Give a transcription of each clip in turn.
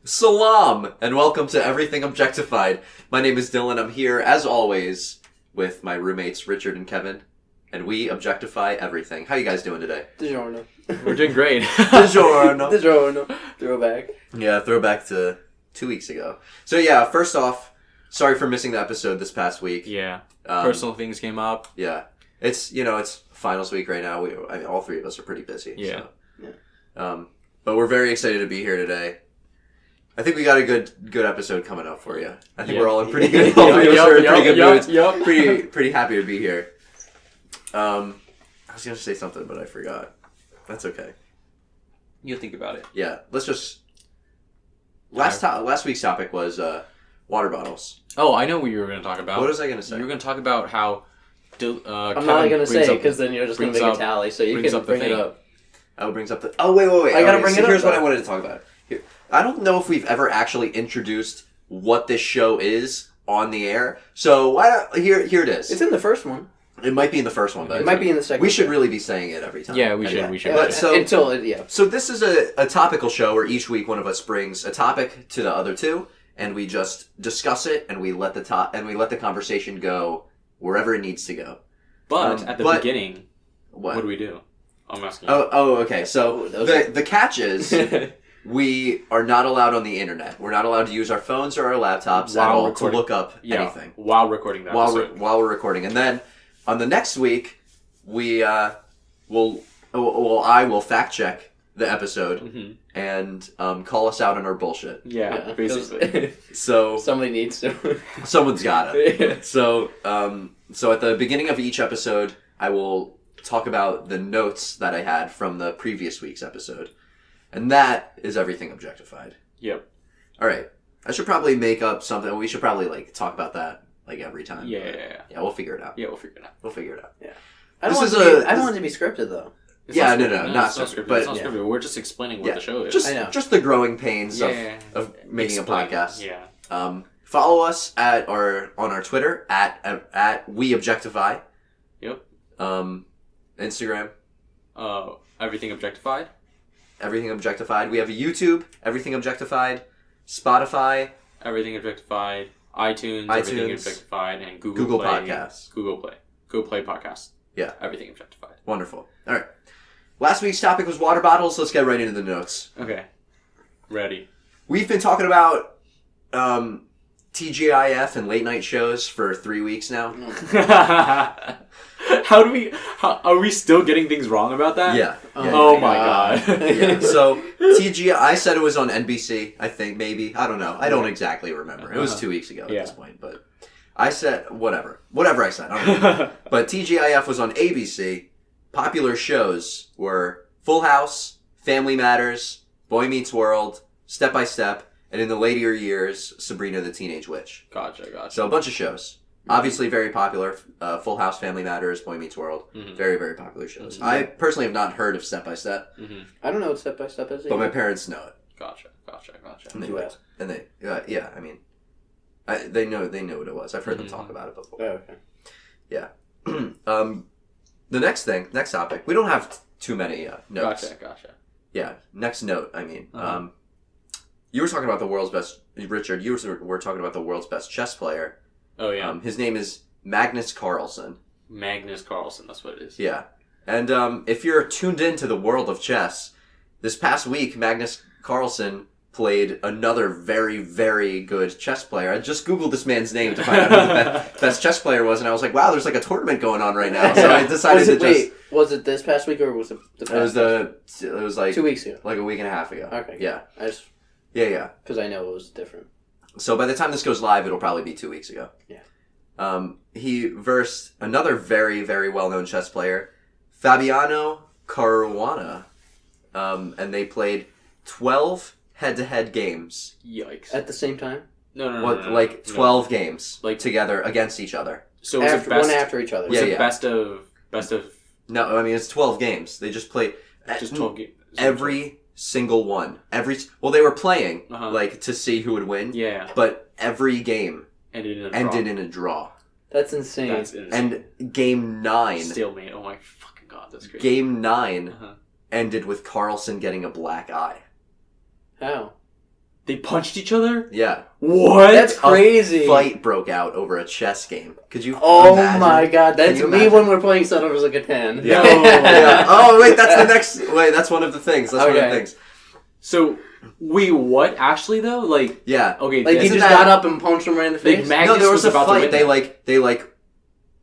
Salam, and welcome to Everything Objectified. My name is Dylan. I'm here, as always, with my roommates Richard and Kevin, and we objectify everything. How you guys doing today? DiGiorno. We're doing great. DiGiorno. DiGiorno. Throwback. Yeah, throwback to 2 weeks ago. So yeah, first off, sorry for missing the episode this past week. Yeah. Personal things came up. Yeah. It's finals week right now. All three of us are pretty busy. Yeah. So. Yeah. But we're very excited to be here today. I think we got a good episode coming up for you. I think we're all in pretty good moods. Pretty happy to be here. I was going to say something, but I forgot. That's okay. You'll think about it. Yeah, let's just... Last week's topic was water bottles. Oh, I know what you were going to talk about. What was I going to say? You were going to talk about how... I'm not going to say it, because then you're just going to make a tally, so you can bring it up. Oh, brings up the... Oh, wait. I got to bring it up. Here's what I wanted to talk about. Here. I don't know if we've ever actually introduced what this show is on the air. So why not, here it is. It's in the first one. It might be in the first one, but it might be in the second. We should really be saying it every time. Yeah, we should. But So this is a topical show where each week one of us brings a topic to the other two, and we just discuss it, and we let the conversation go wherever it needs to go. But at the beginning, what do we do? I'm asking you. Oh, okay. So the catch is we are not allowed on the internet. We're not allowed to use our phones or our laptops at all to look up anything while recording that episode. While we're recording, and then on the next week we I will fact check the epised and call us out on our bullshit. Yeah, basically. So somebody needs to. Someone's gotta. So at the beginning of each episode, I will talk about the notes that I had from the previous week's episode. And that is Everything Objectified. Yep. All right. I should probably make up something. We should probably talk about that every time. Yeah. Yeah, we'll figure it out. Yeah, we'll figure it out. Yeah. I don't want it to be scripted though. It's not scripted. But it's not scripted. We're just explaining what the show is. Just the growing pains of making a podcast. Yeah. Follow us on our Twitter at We Objectify. Yep. Instagram. Everything Objectified. Everything Objectified. We have a YouTube, Everything Objectified, Spotify, Everything Objectified, iTunes, Everything Objectified, and Google Play, Podcasts. Google Play Podcast. Yeah. Everything Objectified. Wonderful. All right. Last week's topic was water bottles. Let's get right into the notes. Okay. Ready. We've been talking about TGIF and late night shows for 3 weeks now. Are we still getting things wrong about that? Yeah. Oh my god. Yeah. So TGI, I said it was on NBC. I think maybe. I don't know. I don't exactly remember. It was 2 weeks ago at this point, but I said whatever I said. I don't know. But TGIF was on ABC. Popular shows were Full House, Family Matters, Boy Meets World, Step by Step, and in the later years, Sabrina the Teenage Witch. Gotcha. So a bunch of shows. Obviously very popular. Full House, Family Matters, Boy Meets World. Very, very popular shows. I personally have not heard of Step by Step. I don't know what Step by Step is. But my parents know it. Gotcha. And they they know what it was. I've heard them talk about it before. Oh, okay. Yeah. The next topic. We don't have too many notes. Gotcha. Yeah. Next note. I mean, you were talking about the world's best. Richard, you were talking about the world's best chess player. Oh yeah. His name is Magnus Carlsen. Magnus Carlsen. That's what it is. Yeah. And if you're tuned into the world of chess, this past week Magnus Carlsen played another very, very good chess player. I just Googled this man's name to find out who the best chess player was, and I was like, wow, there's like a tournament going on right now. So I decided was it this past week or was it the past? It was like 2 weeks ago. Like a week and a half ago. Okay. Yeah. Yeah. Because I know it was different. So by the time this goes live, it'll probably be 2 weeks ago. Yeah. He versed another very, very well-known chess player, Fabiano Caruana, and they played 12 head-to-head games. Yikes. At the same time? No. Like 12 games together against each other. So one after each other. Was it best of? No, I mean it's 12 games. They just played just 12 games. Every single one. They were playing to see who would win. Yeah. But every game ended in a draw. That's insane. And game 9. Stalemate. Oh my fucking god, that's crazy. Game 9 ended with Carlsen getting a black eye. How? They punched each other? Yeah. What? That's crazy. A fight broke out over a chess game. Could you imagine? My god, that's me when we're playing Settlers of Catan. Yeah. Yeah. Oh, wait, that's one of the things. That's one of the things. So, wait, what? Actually, though? Like... Yeah. Okay. Like, he just got up and punched him right in the face? Magnus there was a about fight. They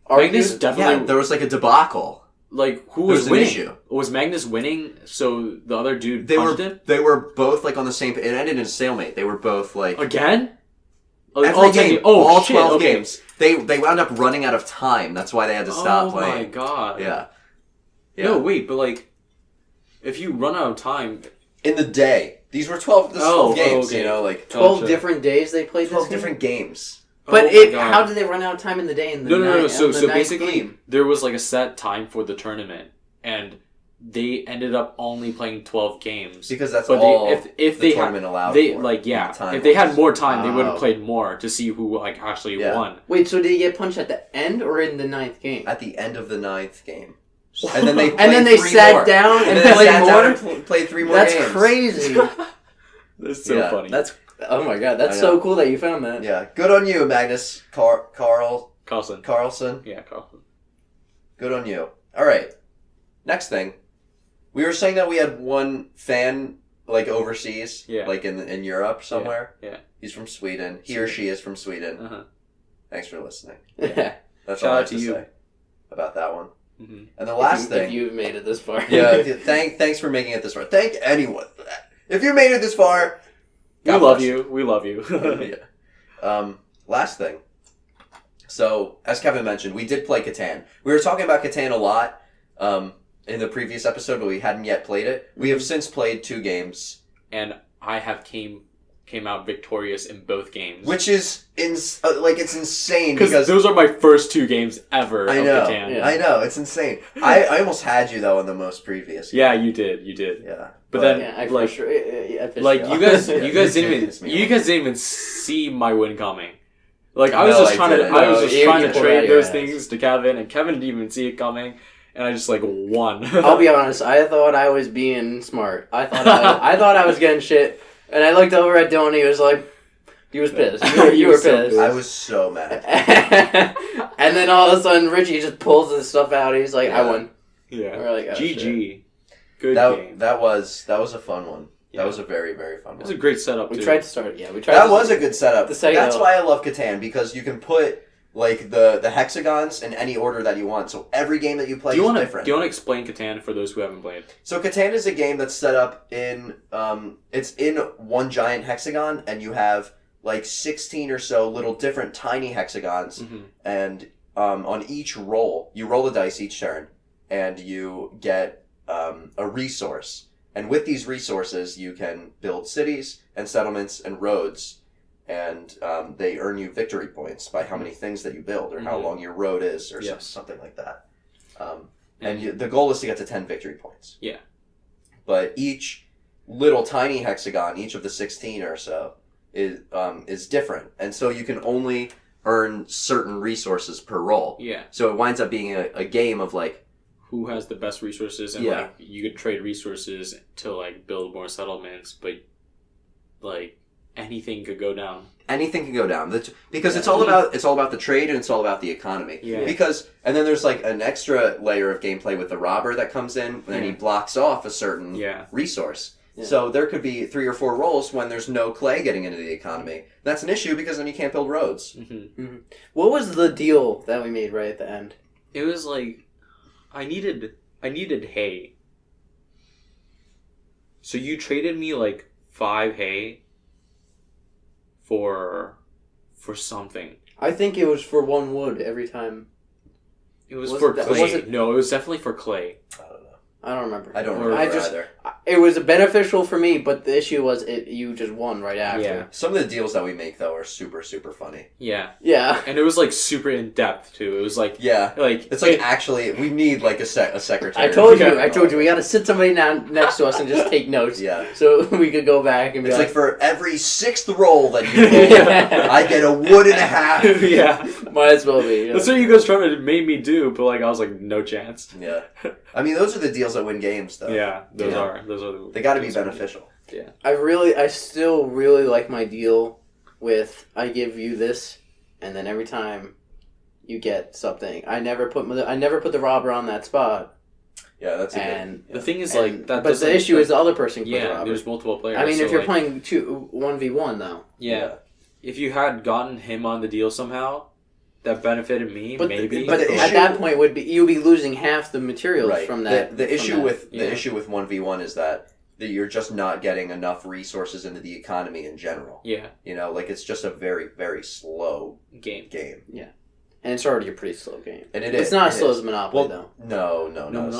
Magnus definitely... Yeah, there was like a debacle. Like, who was winning? Issue. Was Magnus winning, so the other dude punched him? They were both, like, on the same... It ended in a stalemate. They were both, like... Again? Every game. All 12 games. They wound up running out of time. That's why they had to stop playing. Oh, my God. Yeah. No, wait, but, like, if you run out of time... In the day. These were 12 games, okay. You know, like... 12 different days they played 12 different games. But how did they run out of time in the day? No. So basically, there was like a set time for the tournament, and they ended up only playing 12 games because that's all if the tournament allowed. If they had more time, they would have played more to see who like actually won. Wait, so did he get punched at the end or in the 9th game? At the end of the 9th game. And then they sat down and played 3 more games. That's crazy. That's so funny. Oh my god, that's so cool that you found that. Yeah, good on you, Magnus Carlsen. Yeah, Carlsen. Good on you. All right, next thing, we were saying that we had one fan like overseas, like in Europe somewhere. Yeah. He's from Sweden. He or she is from Sweden. Uh-huh. Thanks for listening. Yeah, that's all I have to say about that one. Mm-hmm. And the last thing, if you've made it this far, thanks for making it this far. Thank anyone for that. If you made it this far. We love you. Yeah. Last thing. So, as Kevin mentioned, we did play Catan. We were talking about Catan a lot in the previous episode, but we hadn't yet played it. We have since played 2 games. And I have came out victorious in both games. Which is, it's insane. Because those are my first 2 games ever of Catan. Yeah. I know, it's insane. I almost had you, though, in the most previous game. Yeah, you did. Yeah. But then, you guys didn't even see my win coming. Like I was just trying to trade those things to Kevin, and Kevin didn't even see it coming, and I just like won. I'll be honest, I thought I was being smart. I thought I was getting shit, and I looked over at Dylan. He was pissed. You were pissed. I was so mad. And then all of a sudden, Richie just pulls this stuff out. He's like, "I won." Yeah. We're like, GG. Shit. Good game. That was a fun one. Yeah. That was a very, very fun one. It was a great setup, We tried to start. That was a good setup. That's why I love Catan, because you can put like the hexagons in any order that you want. So every game that you play is different. Do you want to explain Catan for those who haven't played? So Catan is a game that's set up in it's in one giant hexagon, and you have like 16 or so little different tiny hexagons, and on each roll, you roll the dice each turn, and you get a resource. And with these resources, you can build cities and settlements and roads, and they earn you victory points by how many things that you build, or how long your road is, or something like that. The goal is to get to 10 victory points. Yeah. But each little tiny hexagon, each of the 16 or so, is different, and so you can only earn certain resources per roll. Yeah. So it winds up being a game of like, who has the best resources, and like you could trade resources to like build more settlements, but like anything could go down. Anything can go down because it's all about the trade, and it's all about the economy. Yeah. And then there's like an extra layer of gameplay with the robber that comes in, and he blocks off a certain resource. Yeah. So there could be 3 or 4 rolls when there's no clay getting into the economy. That's an issue because then you can't build roads. Mm-hmm. Mm-hmm. What was the deal that we made right at the end? It was like I needed hay. So you traded me like 5 hay for something. I think it was for 1 wood every time. It was for clay. No, it was definitely for clay. I don't remember. I don't remember either. It was beneficial for me, but the issue was you just won right after. Yeah. Some of the deals that we make, though, are super, super funny. Yeah. Yeah. And it was, like, super in-depth, too. It was, like... Yeah. It's like, actually, we need, like, a secretary. I told you, we gotta sit somebody down next to us and just take notes. Yeah. So we could go back and be like for every 6th roll that you roll, I get a wood and a half. Yeah. Might as well be. That's what you guys tried to make me do, but, like, I was like, no chance. Yeah. I mean, those are the deals that win games, though. Yeah, those are. They gotta be beneficial. Yeah. I still really like my deal with I give you this, and then every time you get something, I never put the robber on that spot. Yeah, that's a and good... The thing is, and, that but the issue is the other person can put the robber. There's multiple players. I mean, so if you're playing 1v1 though. Yeah. If you had gotten him on the deal somehow, that benefited me, maybe. But at that point, you'd be losing half the materials from that. The issue with 1v1 is that you're just not getting enough resources into the economy in general. Yeah. You know, like it's just a very, very slow game. Yeah. And it's already a pretty slow game. And it's not as slow as Monopoly, though. No.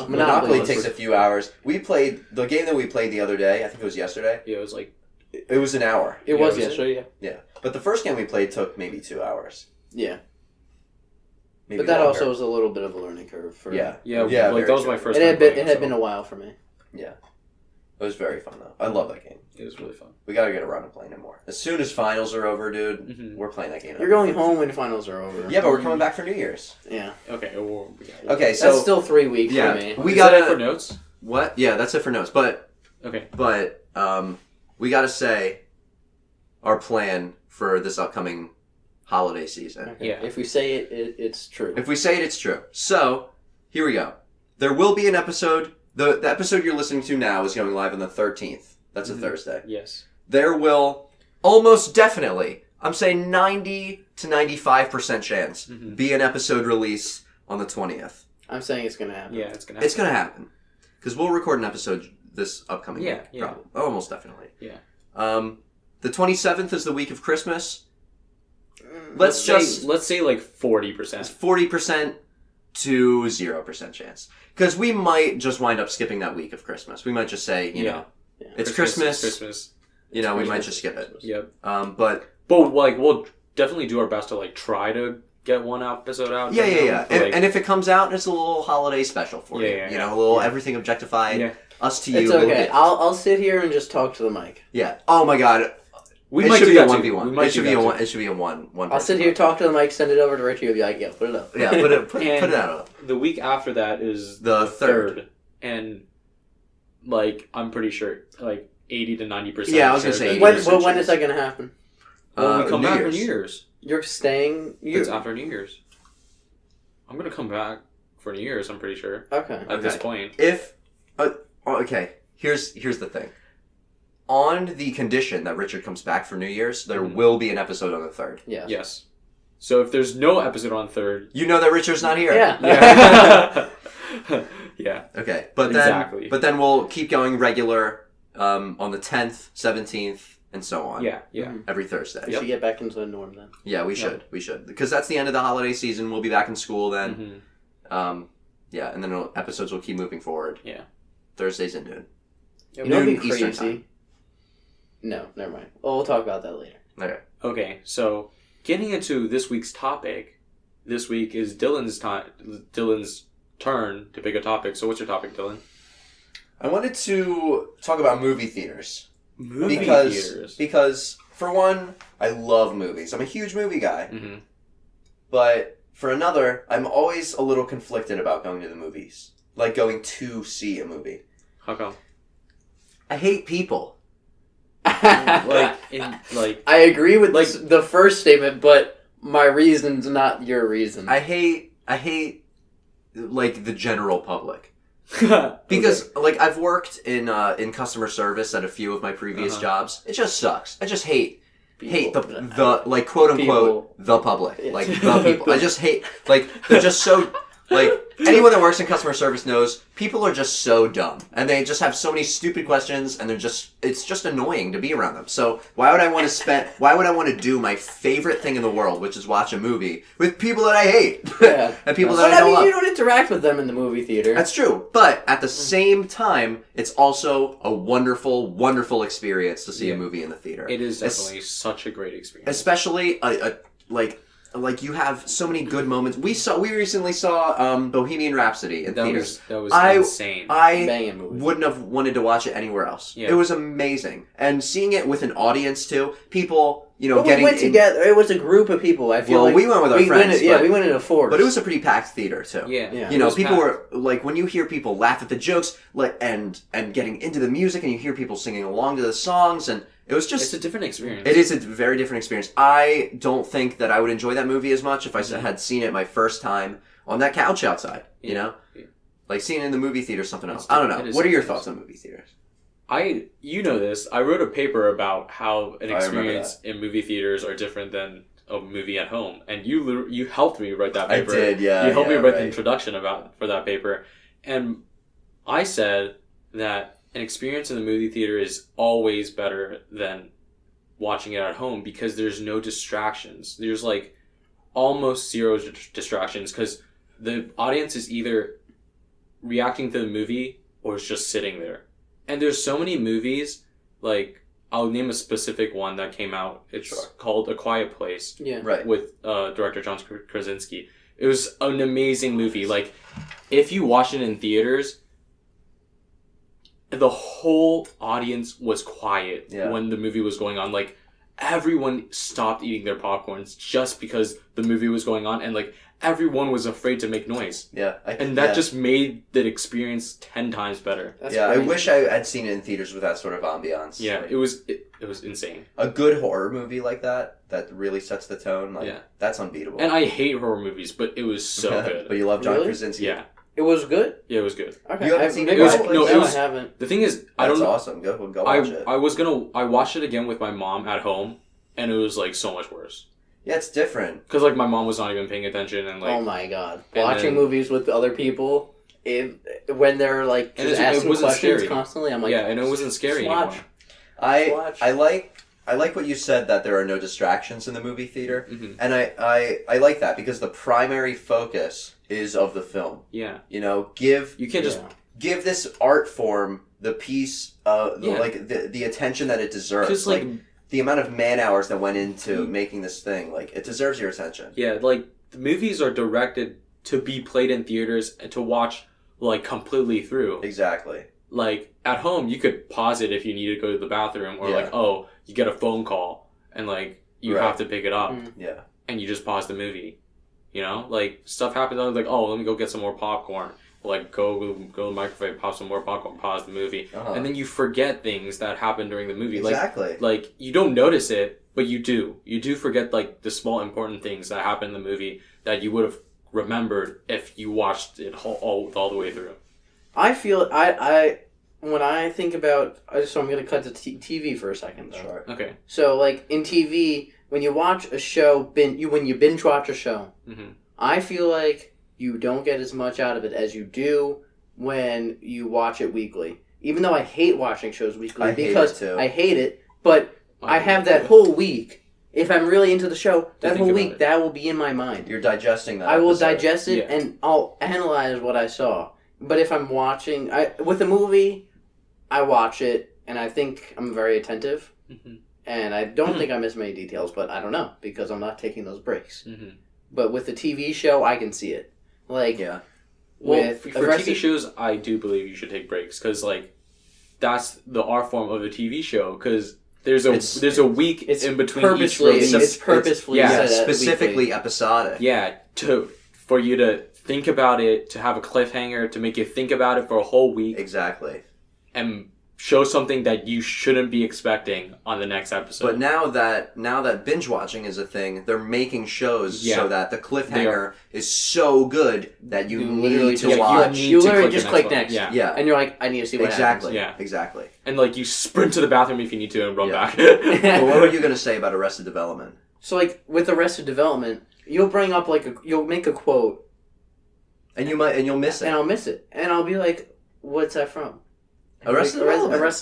Monopoly takes a few hours. We played the game that we played the other day. I think it was yesterday. Yeah, it was like... It was an hour. It was yesterday, yeah. But the first game we played took maybe 2 hours. Yeah. Maybe but that longer. also was a little bit of a learning curve for... Yeah, like that was my first time playing, it had been a while for me. Yeah. It was very fun, though. I love that game. It was really fun. We gotta get around to playing it more. As soon as finals are over, dude, we're playing that game. You're going home when finals are over. Yeah, but we're coming back for New Year's. Yeah. Okay. Okay, so... That's still 3 weeks for me. We got it for notes? What? Yeah, that's it for notes. But... Okay. But, we gotta say our plan for this upcoming holiday season. Okay. Yeah. If we say it, it's true. If we say it, it's true. So, here we go. There will be an episode... The episode you're listening to now is going live on the 13th. That's a Thursday. Yes. There will almost definitely, I'm saying 90 to 95% chance, be an episode release on the 20th. I'm saying it's going to happen. Yeah, it's going to happen. It's going to happen. Because we'll record an episode this upcoming week. Yeah. Probably. Almost definitely. Yeah. The 27th is the week of Christmas. Let's say like 40%. 40% to 0% chance. Because we might just wind up skipping that week of Christmas. We might just say, you know, it's Christmas. You know, we might just skip it. Yep. But like we'll definitely do our best to like try to get one episode out. Yeah. And if it comes out, it's a little holiday special for you. You know, a little Everything Objectified. Yeah. Us to you. It's okay. I'll sit here and just talk to the mic. Yeah. Oh my god. It should be a 1v1. It should be a one. I'll sit here, talk to the mic, send it over to Richie. He'll be like, "Yeah, put it up." Yeah, put it out. The week after that is the 3rd, and like I'm pretty sure like 80 to 90%. Yeah, I was gonna say. When is that gonna happen? When we come back for New Year's. You're staying. It's after New Year's. I'm gonna come back for New Year's. I'm pretty sure. Okay. At this point, okay, here's the thing. On the condition that Richard comes back for New Year's, there will be an episode on the 3rd. Yes. So if there's no episode on 3rd... You know that Richard's not here. Yeah. Yeah. Okay. But then we'll keep going regular on the 10th, 17th, and so on. Yeah. Every Thursday. We should get back into the norm then. Yeah, we should. We should. Because that's the end of the holiday season. We'll be back in school then. Yeah, and then episodes will keep moving forward. Yeah. Thursdays at noon. You know what'd be crazy? No, never mind. Well, we'll talk about that later. Okay, so getting into this week's topic, this week is Dylan's turn to pick a topic. So what's your topic, Dylan? I wanted to talk about movie theaters. Theaters. Because, for one, I love movies. I'm a huge movie guy. But, for another, I'm always a little conflicted about going to the movies. Like going to see a movie. How come? I hate people. I agree with the first statement, but my reason's not your reason. I hate like the general public. Because like I've worked in customer service at a few of my previous jobs. It just sucks. I just hate the like quote unquote the public. Like the people. I just hate like they're just so like anyone that works in customer service knows people are just so dumb and they just have so many stupid questions and it's just annoying to be around them. So why would I want to do my favorite thing in the world, which is watch a movie with people that I hate? Yeah. And people that I don't love. You don't interact with them in the movie theater. That's true. But at the same time, it's also a wonderful, wonderful experience to see a movie in the theater. It is definitely such a great experience. Especially like you have so many good moments. We recently saw Bohemian Rhapsody in theaters. That was insane. Banging movie. Wouldn't have wanted to watch it anywhere else. Yeah. It was amazing, and seeing it with an audience too. People, But we went together. It was a group of people. I feel like we went with our friends. We went in a force. But it was a pretty packed theater too. Yeah. People were like, when you hear people laugh at the jokes, like and getting into the music, and you hear people singing along to the songs, and it was just... It's a different experience. It is a very different experience. I don't think that I would enjoy that movie as much if I had seen it my first time on that couch outside, you know? Yeah. Like seeing it in the movie theater or something else. I don't know. What are your thoughts on movie theaters? You know this. I wrote a paper about how an experience in movie theaters are different than a movie at home. And you helped me write that paper. I did, yeah. You helped me write the introduction for that paper. And I said that an experience in the movie theater is always better than watching it at home because there's no distractions. There's like almost zero distractions because the audience is either reacting to the movie or it's just sitting there. And there's so many movies, like I'll name a specific one that came out. It's called A Quiet Place. Yeah. Right. With director John Krasinski. It was an amazing movie. Like if you watch it in theaters, the whole audience was quiet when the movie was going on. Like, everyone stopped eating their popcorns just because the movie was going on, and like everyone was afraid to make noise. Yeah, that just made the experience 10 times better. That's I great. wish I had seen it in theaters with that sort of ambiance. Yeah, like, it was insane. A good horror movie like that really sets the tone. Like, that's unbeatable. And I hate horror movies, but it was so good. But you love John Krasinski. Yeah. It was good? Yeah, it was good. Okay. You haven't seen it? I haven't. The thing is, That's awesome. Go watch it. I watched it again with my mom at home, and it was like so much worse. Yeah, it's different. Because like my mom was not even paying attention, and like oh my god, watching movies with other people, when they're like just asking questions scary. Constantly, I'm like, yeah, and it wasn't scary anymore. I like what you said, that there are no distractions in the movie theater, and I like that because the primary focus is of the film. Yeah, you know, you can't just give this art form the piece, like the attention that it deserves. Like the amount of man hours that went into making this thing, like it deserves your attention. Yeah, like the movies are directed to be played in theaters and to watch like completely through. Exactly. Like at home, you could pause it if you need to go to the bathroom, or like you get a phone call and like you have to pick it up. Yeah. And you just pause the movie. You know, like stuff happens. I was like, oh, let me go get some more popcorn. Like go to the microwave, pop some more popcorn, pause the movie, and then you forget things that happen during the movie. Exactly. Like you don't notice it, but you do. You do forget like the small important things that happen in the movie that you would have remembered if you watched it all the way through. I feel when I think about, so I'm going to cut to TV for a second. Though. Sure. Okay. So like in TV, when you watch a show, when you binge watch a show, I feel like you don't get as much out of it as you do when you watch it weekly. Even though I hate watching shows weekly because I hate it, but I have that whole week. If I'm really into the show, that whole week, that will be in my mind. You're digesting that. I will digest it and I'll analyze what I saw. But if I'm watching, with a movie, I watch it and I think I'm very attentive. And I don't think I miss many details, but I don't know because I'm not taking those breaks. But with the TV show, I can see it. Like, with for TV shows, I do believe you should take breaks because like that's the art form of a TV show because there's a week in between each release. It's purposefully specifically episodic. Yeah, for you to think about it, to have a cliffhanger, to make you think about it for a whole week. Exactly. And show something that you shouldn't be expecting on the next episode. But now that binge watching is a thing, they're making shows so that the cliffhanger is so good that you need to watch. You literally just click next. Yeah. And you're like, I need to see what happens. Yeah, exactly. And like you sprint to the bathroom if you need to and run back. But what were you going to say about Arrested Development? So like with Arrested Development, you'll bring up you'll make a quote, and you'll miss it, and I'll miss it, and I'll be like, what's that from? Arrested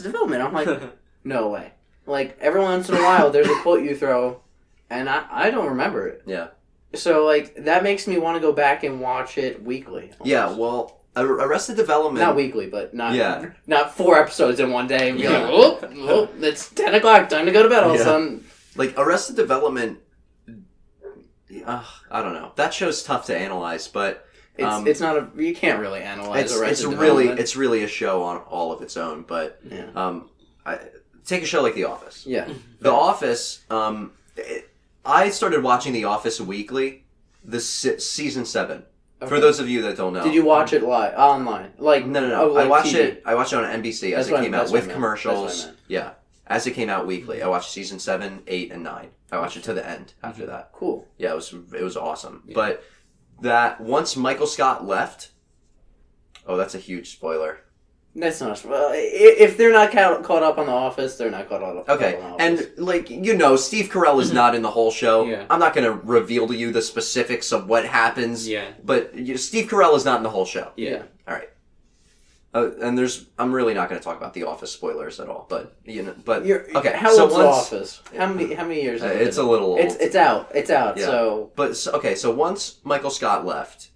Development. I'm like, no way. Like, every once in a while, there's a quote you throw, and I don't remember it. Yeah. So, like, that makes me want to go back and watch it weekly. Almost. Yeah, well, Arrested Development... Not weekly, but not 4 episodes in one day and be like, it's 10 o'clock, time to go to bed all of a sudden. Like, Arrested Development I don't know. That show's tough to analyze, but it's not a. You can't really analyze. It's really a show on all of its own. But take a show like The Office. Yeah, The Office. I started watching The Office weekly. Season 7. Okay. For those of you that don't know, did you watch it live online? Like no. I watched it. I watched it on NBC as it came out with commercials. Yeah, as it came out weekly. I watched season 7, 8, and 9. I watched it to the end after that. Cool. Yeah, it was awesome. Yeah. But that once Michael Scott left, that's a huge spoiler. That's not. If they're not caught up on The Office, they're not caught up. Okay, on The Office. And Steve Carell is not in the whole show. Yeah. I'm not going to reveal to you the specifics of what happens. Yeah. But Steve Carell is not in the whole show. Yeah. All right. And I'm really not going to talk about The Office spoilers at all. But okay. How old's The Office? How many years? It's a little old. It's out. It's out. Yeah. So. But so once Michael Scott left,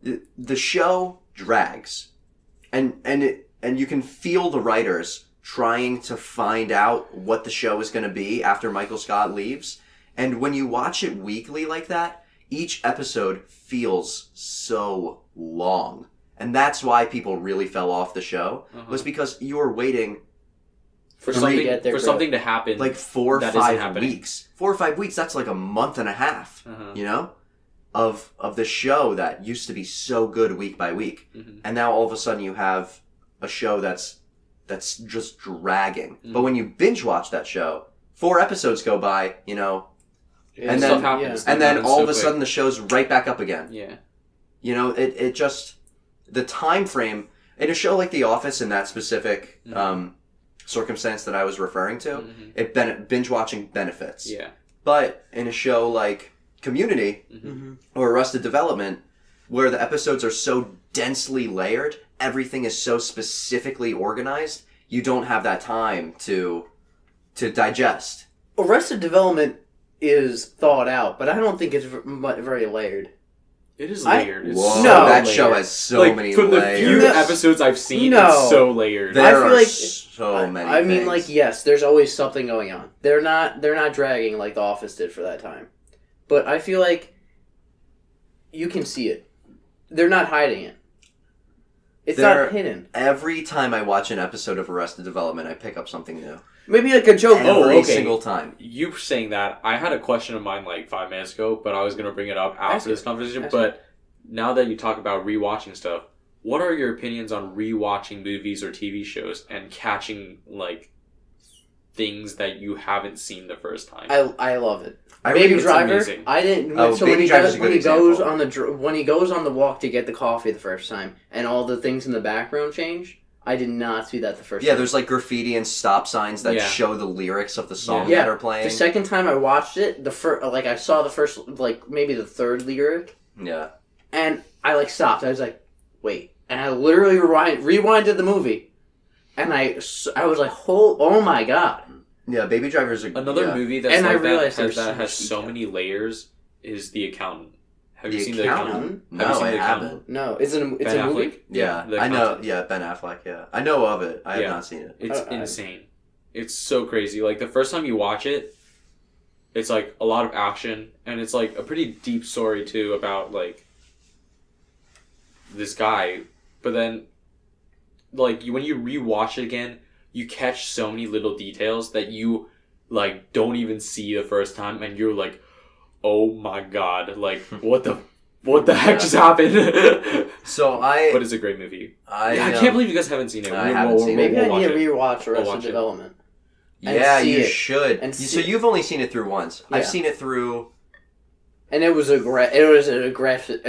the show drags, and you can feel the writers trying to find out what the show is going to be after Michael Scott leaves. And when you watch it weekly like that, each episode feels so long, and that's why people really fell off the show. Was because you were waiting for something to happen, like 4 or 5 weeks. 4 or 5 weeks. That's like a month and a half. Of the show that used to be so good week by week, and now all of a sudden you have a show that's just dragging. But when you binge watch that show, 4 episodes go by, and then all of a sudden the show's right back up again. Yeah, it just the time frame in a show like The Office in that specific circumstance that I was referring to, binge watching benefits. Yeah, but in a show like Community or Arrested Development, where the episodes are so densely layered, everything is so specifically organized, you don't have that time to digest. Arrested Development is thought out, but I don't think it's very layered. It is layered. That show has so many layers. From the few episodes I've seen, it's so layered. There are so many things. I mean, yes, there's always something going on. They're not dragging like The Office did for that time. But I feel like you can see it. They're not hiding it. It's not hidden. Every time I watch an episode of Arrested Development, I pick up something new. Maybe like a joke. Every single time. You saying that, I had a question of mine like 5 minutes ago, but I was going to bring it up after this conversation. But now that you talk about rewatching stuff, what are your opinions on rewatching movies or TV shows and catching things that you haven't seen the first time? I love it. Baby Driver. I didn't. So when he goes on the walk to get the coffee the first time, and all the things in the background change, I did not see that the first time. Yeah, there's graffiti and stop signs that show the lyrics of the song that are playing. The second time I watched it, I saw the first maybe the third lyric. Yeah. And I stopped. I was like, wait, and I literally rewinded the movie, and I was like, oh my god. Yeah, Baby Driver is another movie that has so many layers. Is The Accountant? Have you seen The Accountant? No, I haven't. No, it's a movie. Yeah, I know. Yeah, Ben Affleck. Yeah, I know of it. I have not seen it. It's insane. It's so crazy. The first time you watch it, it's a lot of action, and it's a pretty deep story too about this guy. But then, when you rewatch it again, you catch so many little details that you don't even see the first time, and you're like, oh my god, what the heck just happened? But it's a great movie. I can't believe you guys haven't seen it. I haven't seen it. Maybe I need to rewatch Arrested Development. Yeah, you should. So you've only seen it through once. Yeah. I've seen it through. And it was an aggressive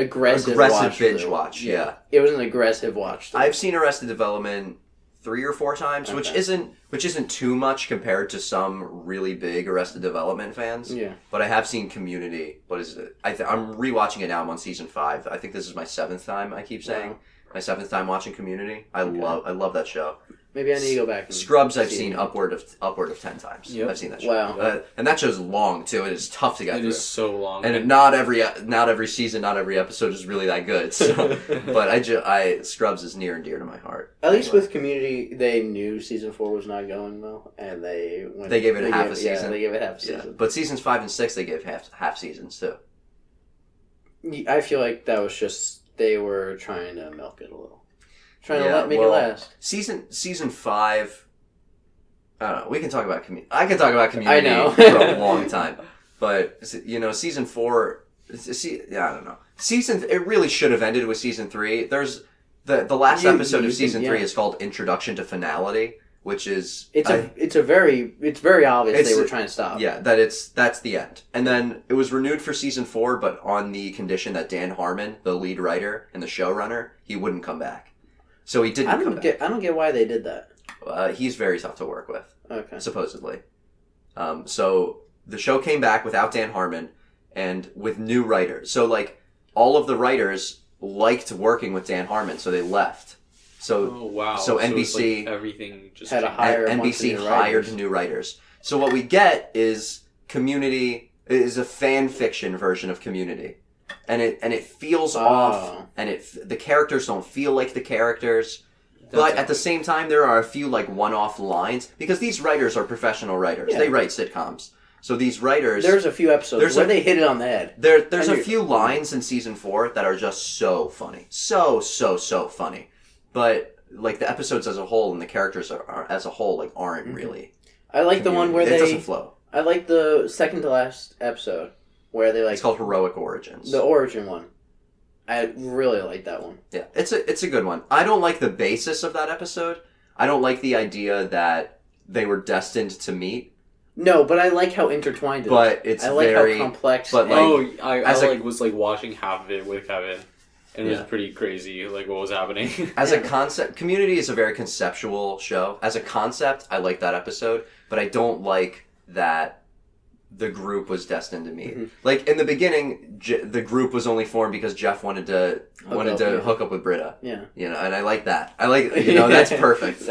binge watch. Yeah, it was an aggressive watch. I've seen Arrested Development 3 or 4 times, which isn't too much compared to some really big Arrested Development fans. Yeah. But I have seen Community. What is it? I'm rewatching it now. I'm on season 5. I think this is my 7th time. I keep saying my 7th time watching Community. I love that show. Maybe I need to go back. And Scrubs, I've seen upward of 10 times. Yep. I've seen that show. Wow. And that show's long too. It is tough to get through. It is so long. And not every season, not every episode is really that good. So, but Scrubs is near and dear to my heart. At least with Community, they knew season 4 was not going well, and they gave it half a season. Yeah, they gave it half a season. Yeah. But seasons 5 and 6, they gave half seasons too. I feel like that was just they were trying to milk it a little, trying to make it last. Season 5. I don't know. We can talk about Community. I can talk about Community I know. for a long time, but season 4. I don't know. It really should have ended with season 3. There's the last episode of season 3 is called Introduction to Finality, which is it's very obvious they were trying to stop. Yeah, that's the end. And then it was renewed for season 4, but on the condition that Dan Harmon, the lead writer and the showrunner, he wouldn't come back. So he didn't come back. I don't get why they did that. He's very tough to work with. Okay. Supposedly. So the show came back without Dan Harmon and with new writers. So all of the writers liked working with Dan Harmon, so they left. So So NBC everything just had to hire NBC hired new writers. So what we get is Community is a fan fiction version of Community, and it feels off, and the characters don't feel like the characters. But at the same time, there are a few one-off lines because these writers are professional writers. Yeah. They write sitcoms. So these writers... There's a few episodes where they hit it on the head. There's a few lines in season 4 that are just so funny. So funny. But the episodes as a whole and the characters as a whole aren't really... I like the one where it doesn't flow. I like the second to last episode where they It's called Heroic Origins. The origin one. I really like that one. Yeah, it's a good one. I don't like the basis of that episode. I don't like the idea that they were destined to meet. No, but I like how intertwined it is. But it's I like how complex. But I was watching half of it with Kevin, and it was pretty crazy. What was happening? As a concept, Community is a very conceptual show. As a concept, I like that episode, but I don't like that the group was destined to meet. Mm-hmm. In the beginning, the group was only formed because Jeff wanted to hook up with Britta. Yeah, and I like that. I like that's perfect.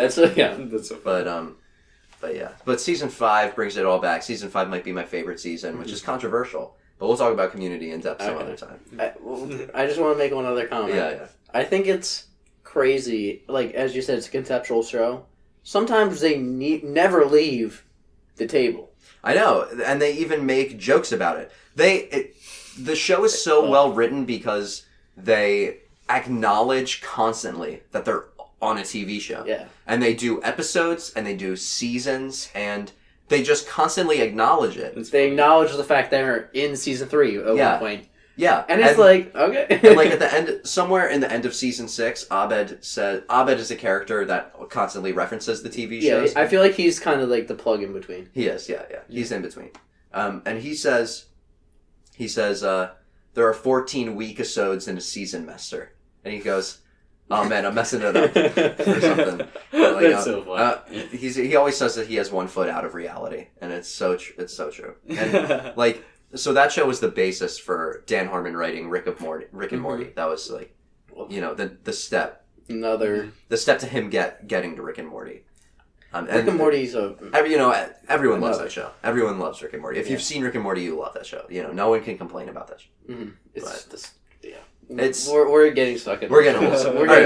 But season 5 brings it all back. Season 5 might be my favorite season, which is controversial. But we'll talk about Community in depth some other time. I just want to make one other comment. Yeah. I think it's crazy. As you said, it's a conceptual show. Sometimes they never leave the table. I know, and they even make jokes about it. The show is so well written because they acknowledge constantly that they're on a TV show. Yeah. And they do episodes, and they do seasons, and they just constantly acknowledge it. They acknowledge the fact they're in season 3 at one point. Yeah. And it's okay. And at the end, somewhere in the end of season 6, Abed is a character that constantly references the TV shows. Yeah, I feel like he's kind of the plug in between. He is, yeah. He's in between. And he says, there are 14 week-episodes in a season-mester. And he goes, oh man, I'm messing it up or something. That's so funny. He always says that he has one foot out of reality, and it's so true. And so that show was the basis for Dan Harmon writing Rick and Morty. That was the step. The step to him getting to Rick and Morty. Rick and Morty's everyone loves that show. Everyone loves Rick and Morty. If you've seen Rick and Morty, you love that show. No one can complain about that show. Mm-hmm. We're getting stuck in. We're getting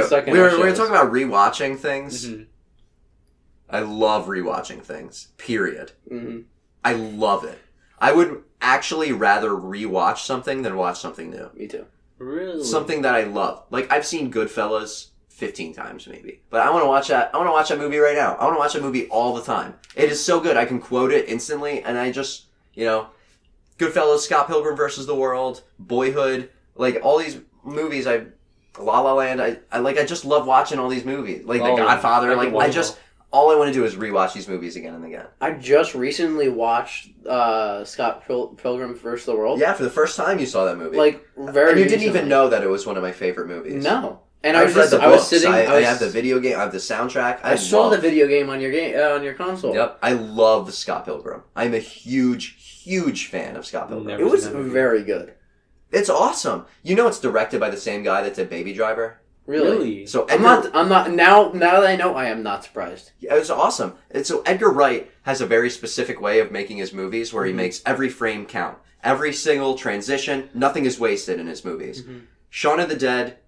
stuck in. We're talking about rewatching things. Mm-hmm. I love rewatching things. Period. Mm-hmm. I love it. I would actually rather rewatch something than watch something new. Me too. Really? Something that I love. I've seen Goodfellas 15 times maybe, but I want to watch that. I want to watch that movie right now. I want to watch that movie all the time. It is so good. I can quote it instantly, and I just Goodfellas, Scott Pilgrim versus the World, Boyhood, all these movies. La La Land. I just love watching all these movies. The Godfather. All I want to do is rewatch these movies again and again. I just recently watched Scott Pilgrim vs. the World. Yeah, for the first time you saw that movie. Very and you didn't even know that it was one of my favorite movies. No. And I was sitting. I have the video game. I have the soundtrack. I saw the video game on your console. Yep. I love Scott Pilgrim. I'm a huge fan of Scott Pilgrim. It was very good. It's awesome. It's directed by the same guy that did Baby Driver. Really? So I'm not now that I know, I am not surprised. Yeah, it was awesome. And so Edgar Wright has a very specific way of making his movies where he makes every frame count. Every single transition, nothing is wasted in his movies. Shaun of the Dead,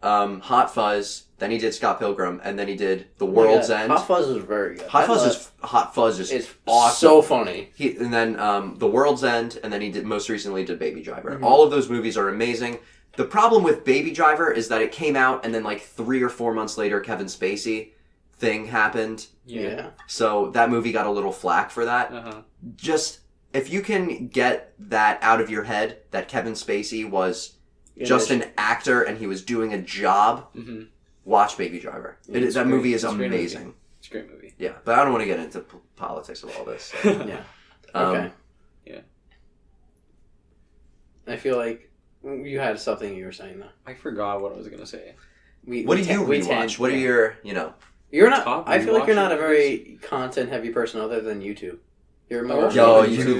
Hot Fuzz, then he did Scott Pilgrim, and then he did The World's End. Hot Fuzz is very good. Hot Fuzz is awesome. So funny. And then The World's End, and then he most recently did Baby Driver. All of those movies are amazing. The problem with Baby Driver is that it came out, and then like 3 or 4 months later, Kevin Spacey thing happened. Yeah. So that movie got a little flack for that. Just, if you can get that out of your head, that Kevin Spacey was just an actor and he was doing a job, watch Baby Driver. That movie is amazing. It's a great movie. Yeah, but I don't want to get into politics of all this. So. Yeah. Okay. Yeah. I feel like you had something you were saying, though. I forgot what I was going to say. What do you rewatch? What are your, You're not. I feel like you're not a very content-heavy person other than YouTube. You're more. You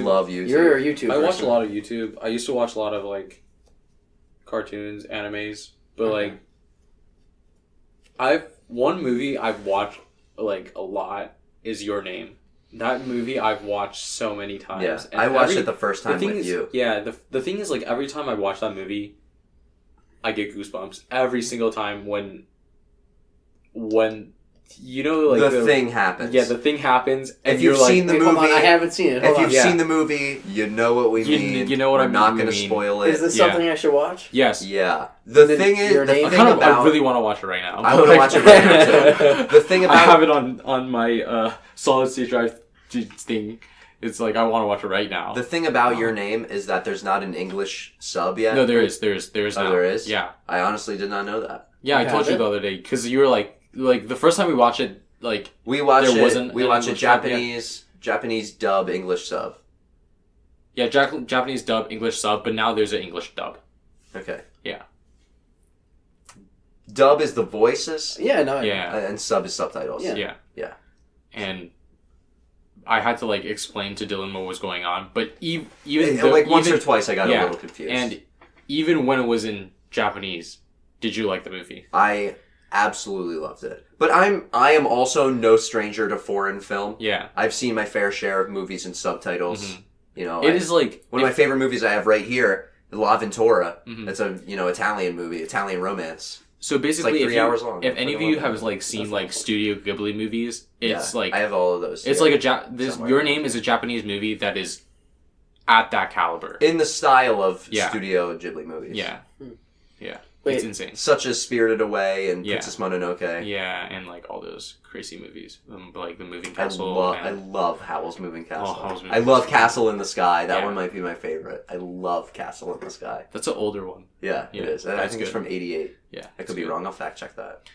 love YouTube. You're a YouTube. I watch a lot of YouTube. I used to watch a lot of like cartoons, animes, but one movie I've watched like a lot is Your Name. That movie I've watched so many times. Yeah, and I watched it the first time with you. Yeah, the thing is, like, every time I watch that movie, I get goosebumps. Every single time when like... The thing happens. Yeah, the thing happens, and if you've seen the movie... I haven't seen it. If you've seen the movie, you know what we mean. You know what I'm not going to spoil it. Is this something I should watch? Yes. Yeah. The thing is... I really want to watch it right now. I want to watch it right now, too. The thing about... I have it on my solid state drive thing. It's like, I want to watch it right now. The thing about Your Name is that there's not an English sub yet. No, there is. There is now. Oh, there is? Yeah. I honestly did not know that. Yeah, I told you the other day, because you were like, the first time we watched it, like, we watched a Japanese dub, English sub. Yeah, Japanese dub, English sub, but now there's an English dub. Okay. Yeah. Dub is the voices. Yeah, no. Yeah. And sub is subtitles. Yeah. And I had to like explain to Dylan what was going on, but once or twice I got a little confused. And even when it was in Japanese, did you like the movie? I absolutely loved it. But I am also no stranger to foreign film. Yeah. I've seen my fair share of movies in subtitles. It is like one of my favorite movies I have right here, La Ventura. It's a Italian movie, Italian romance. So basically, it's like 3 hours long. If any of you have like seen like Studio Ghibli movies, it's like I have all of those. It's like Your Name is a Japanese movie that is at that caliber in the style of Studio Ghibli movies. Yeah. Wait, it's insane. Such as Spirited Away and Princess Mononoke. Yeah, and like all those crazy movies, like The Moving Castle. I love Howl's Moving Castle. I love Castle in the Sky. That one might be my favorite. I love Castle in the Sky. That's an older one. Yeah, it is. I think it's from '88. Yeah, I could be wrong. I'll fact check that.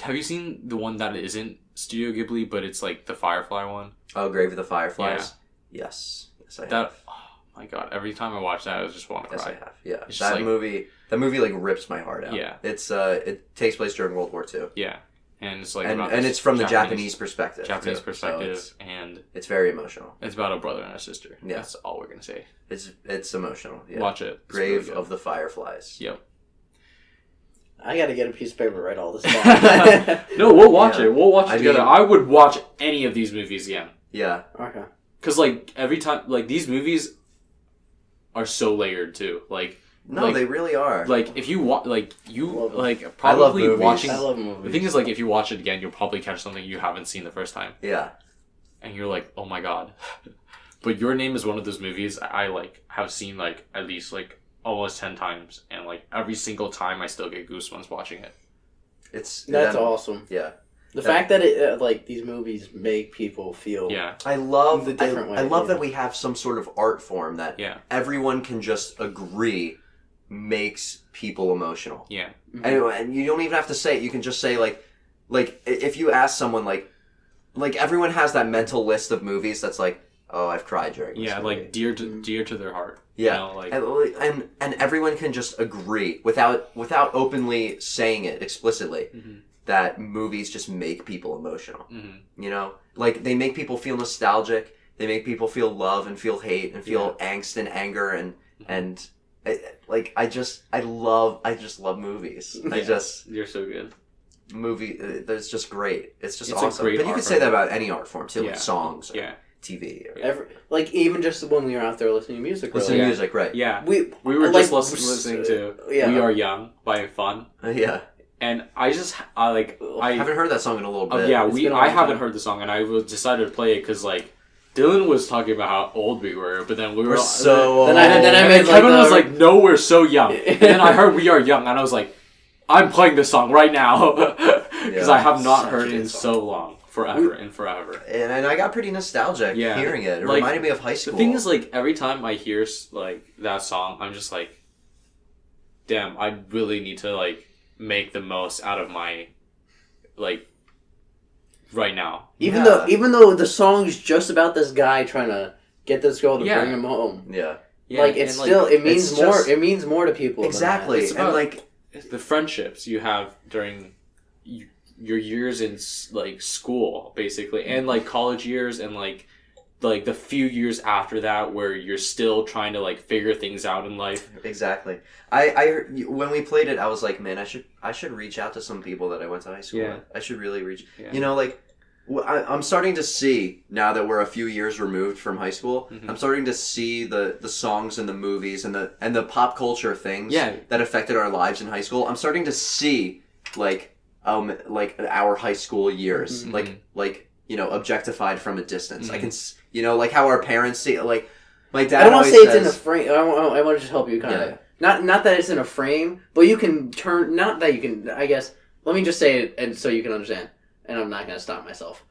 Have you seen the one that isn't Studio Ghibli, but it's like the Firefly one? Oh, Grave of the Fireflies. Yeah. Yes, I have. Oh my god! Every time I watch that, I just want to cry. Yes, I have. Yeah, that movie like rips my heart out. Yeah, it takes place during World War II. Yeah, and it's like and it's from the Japanese perspective. So and it's very emotional. It's about a brother and a sister. Yeah, that's all we're gonna say. It's emotional. Yeah. Watch it. Grave of the Fireflies. Yep. I gotta get a piece of paper to write all this down. No, we'll watch it. We'll watch it together. I would watch any of these movies again. Yeah. Okay. Because like every time, like these movies are so layered too. Like they really are. Like if you probably watching. I love movies. The thing is, like if you watch it again, you'll probably catch something you haven't seen the first time. Yeah. And you're like, oh my god. But Your Name is one of those movies I like have seen like at least like almost 10 times, and like every single time I still get goosebumps watching it. That's awesome. Yeah. The fact that it like these movies make people feel I love the different way. I love that we have some sort of art form that everyone can just agree makes people emotional. Yeah. And you don't even have to say it. You can just say like if you ask someone like everyone has that mental list of movies that's like, oh, I've cried during this movie. Like dear to their heart. Yeah, and everyone can just agree without openly saying it explicitly that movies just make people emotional. Like they make people feel nostalgic. They make people feel love and feel hate and feel angst and anger and I just love movies. You're so good. That's just great. It's just It's awesome. But you could say that about any art form too, like songs, or TV, or like even just when we were out there listening to music. Listening to music, right? Yeah, we were just listening to "We Are Young" by Fun. Yeah. And I haven't heard that song in a little bit. I haven't heard the song, and I decided to play it because like Dylan was talking about how old we were, but then we were so old. Then I made Kevin was like, "No, we're so young." And then I heard "We Are Young," and I was like, "I'm playing this song right now," because I have not heard it in so long, forever. And I got pretty nostalgic hearing it. It reminded me of high school. The thing is, like every time I hear like that song, I'm just like, "Damn, I really need to like." Make the most out of my like right now. Even though the song's just about this guy trying to get this girl to bring him home. Yeah. Like it's still it means more just, it means more to people. Exactly. It's about, and like the friendships you have during your years in like school basically, and like college years, and like the few years after that where you're still trying to like figure things out in life. Exactly. I heard, when we played it, I was like, man, I should reach out to some people that I went to high school with. I should really reach. You know, like I'm starting to see now that we're a few years removed from high school. I'm starting to see the songs and the movies and the pop culture things that affected our lives in high school. I'm starting to see like our high school years, like you know, objectified from a distance. I can. You know, like how our parents see it. Like, my dad. I don't want to say it's in a frame. I want to just help you kind of. Not that it's in a frame, but you can turn. Not that you can. I guess. Let me just say it, and so you can understand. And I'm not going to stop myself.